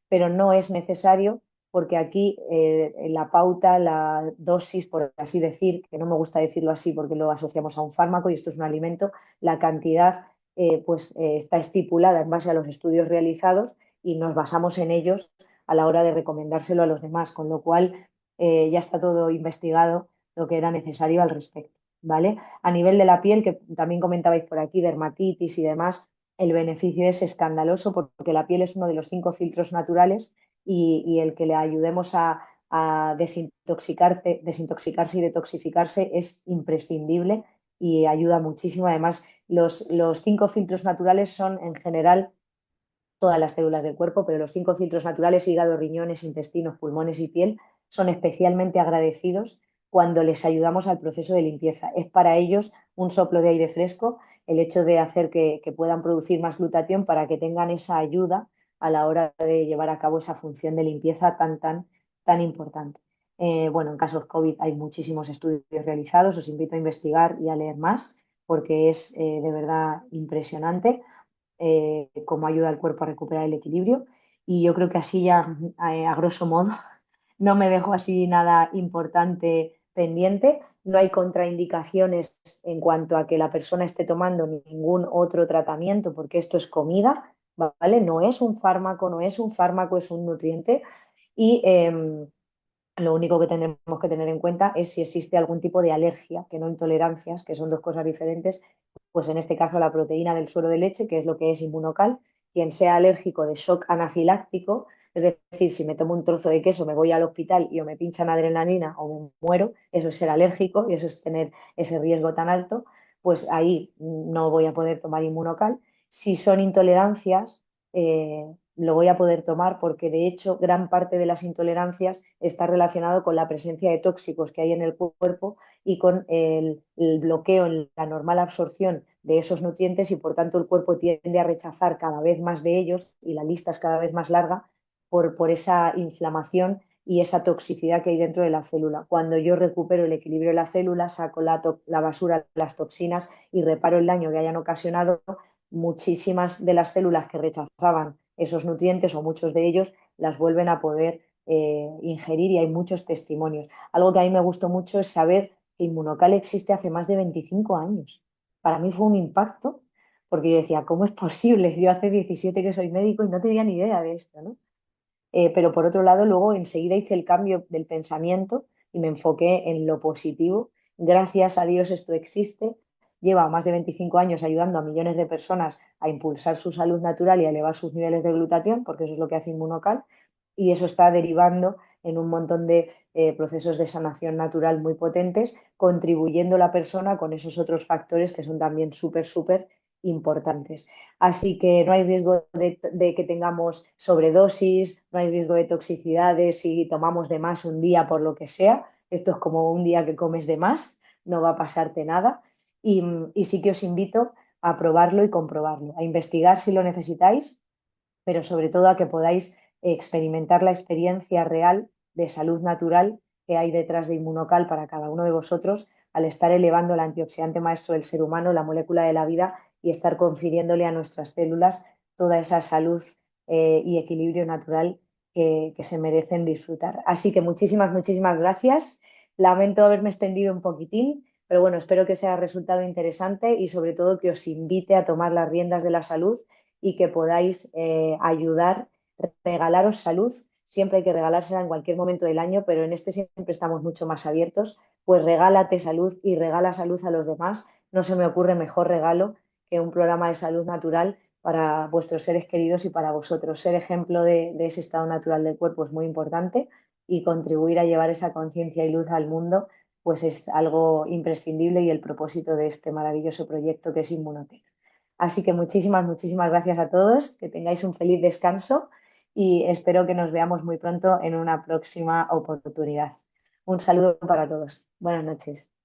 pero no es necesario porque aquí la pauta, la dosis, por así decir, que no me gusta decirlo así porque lo asociamos a un fármaco y esto es un alimento, la cantidad está estipulada en base a los estudios realizados y nos basamos en ellos a la hora de recomendárselo a los demás, con lo cual ya está todo investigado lo que era necesario al respecto, ¿vale? A nivel de la piel, que también comentabais por aquí, dermatitis y demás, el beneficio es escandaloso porque la piel es uno de los 5 filtros naturales y el que le ayudemos a desintoxicarse y detoxificarse es imprescindible y ayuda muchísimo. Además, los 5 filtros naturales son en general todas las células del cuerpo, pero los 5 filtros naturales, hígado, riñones, intestinos, pulmones y piel, son especialmente agradecidos cuando les ayudamos al proceso de limpieza. Es para ellos un soplo de aire fresco el hecho de hacer que puedan producir más glutatión para que tengan esa ayuda a la hora de llevar a cabo esa función de limpieza tan importante. Bueno, en casos COVID hay muchísimos estudios realizados, os invito a investigar y a leer más porque es de verdad impresionante cómo ayuda al cuerpo a recuperar el equilibrio. Y yo creo que así ya, a grosso modo, no me dejo así nada importante pendiente. No hay contraindicaciones en cuanto a que la persona esté tomando ningún otro tratamiento, porque esto es comida, ¿vale? No es un fármaco, no es un fármaco, es un nutriente. Y lo único que tendremos que tener en cuenta es si existe algún tipo de alergia, que no intolerancias, que son dos cosas diferentes, pues en este caso la proteína del suero de leche, que es lo que es Inmunocal, quien sea alérgico de shock anafiláctico, es decir, si me tomo un trozo de queso me voy al hospital y o me pinchan adrenalina o me muero, eso es ser alérgico y eso es tener ese riesgo tan alto, pues ahí no voy a poder tomar Inmunocal. Si son intolerancias, lo voy a poder tomar porque de hecho gran parte de las intolerancias está relacionado con la presencia de tóxicos que hay en el cuerpo y con el bloqueo en la normal absorción de esos nutrientes y por tanto el cuerpo tiende a rechazar cada vez más de ellos y la lista es cada vez más larga por esa inflamación y esa toxicidad que hay dentro de la célula. Cuando yo recupero el equilibrio de la célula, saco la basura, las toxinas y reparo el daño que hayan ocasionado, muchísimas de las células que rechazaban esos nutrientes o muchos de ellos las vuelven a poder ingerir y hay muchos testimonios. Algo que a mí me gustó mucho es saber que Inmunocal existe hace más de 25 años. Para mí fue un impacto porque yo decía, ¿cómo es posible? Yo hace 17 que soy médico y no tenía ni idea de esto, ¿no? Pero por otro lado, luego enseguida hice el cambio del pensamiento y me enfoqué en lo positivo. Gracias a Dios esto existe. Lleva más de 25 años ayudando a millones de personas a impulsar su salud natural y a elevar sus niveles de glutatión, porque eso es lo que hace Inmunocal, y eso está derivando en un montón de procesos de sanación natural muy potentes, contribuyendo la persona con esos otros factores que son también súper importantes. Así que no hay riesgo de que tengamos sobredosis, no hay riesgo de toxicidades si tomamos de más un día por lo que sea. Esto es como un día que comes de más, no va a pasarte nada. Y sí que os invito a probarlo y comprobarlo, a investigar si lo necesitáis, pero sobre todo a que podáis experimentar la experiencia real de salud natural que hay detrás de Inmunocal para cada uno de vosotros al estar elevando el antioxidante maestro del ser humano, la molécula de la vida, y estar confiriéndole a nuestras células toda esa salud y equilibrio natural que se merecen disfrutar. Así que muchísimas gracias. Lamento haberme extendido un poquitín, pero bueno, espero que os haya resultado interesante y sobre todo que os invite a tomar las riendas de la salud y que podáis ayudar, regalaros salud. Siempre hay que regalársela en cualquier momento del año, pero en este siempre estamos mucho más abiertos. Pues regálate salud y regala salud a los demás. No se me ocurre mejor regalo que un programa de salud natural para vuestros seres queridos y para vosotros. Ser ejemplo de ese estado natural del cuerpo es muy importante y contribuir a llevar esa conciencia y luz al mundo, pues es algo imprescindible y el propósito de este maravilloso proyecto que es Inmunotech. Así que muchísimas, muchísimas gracias a todos, que tengáis un feliz descanso y espero que nos veamos muy pronto en una próxima oportunidad. Un saludo para todos. Buenas noches.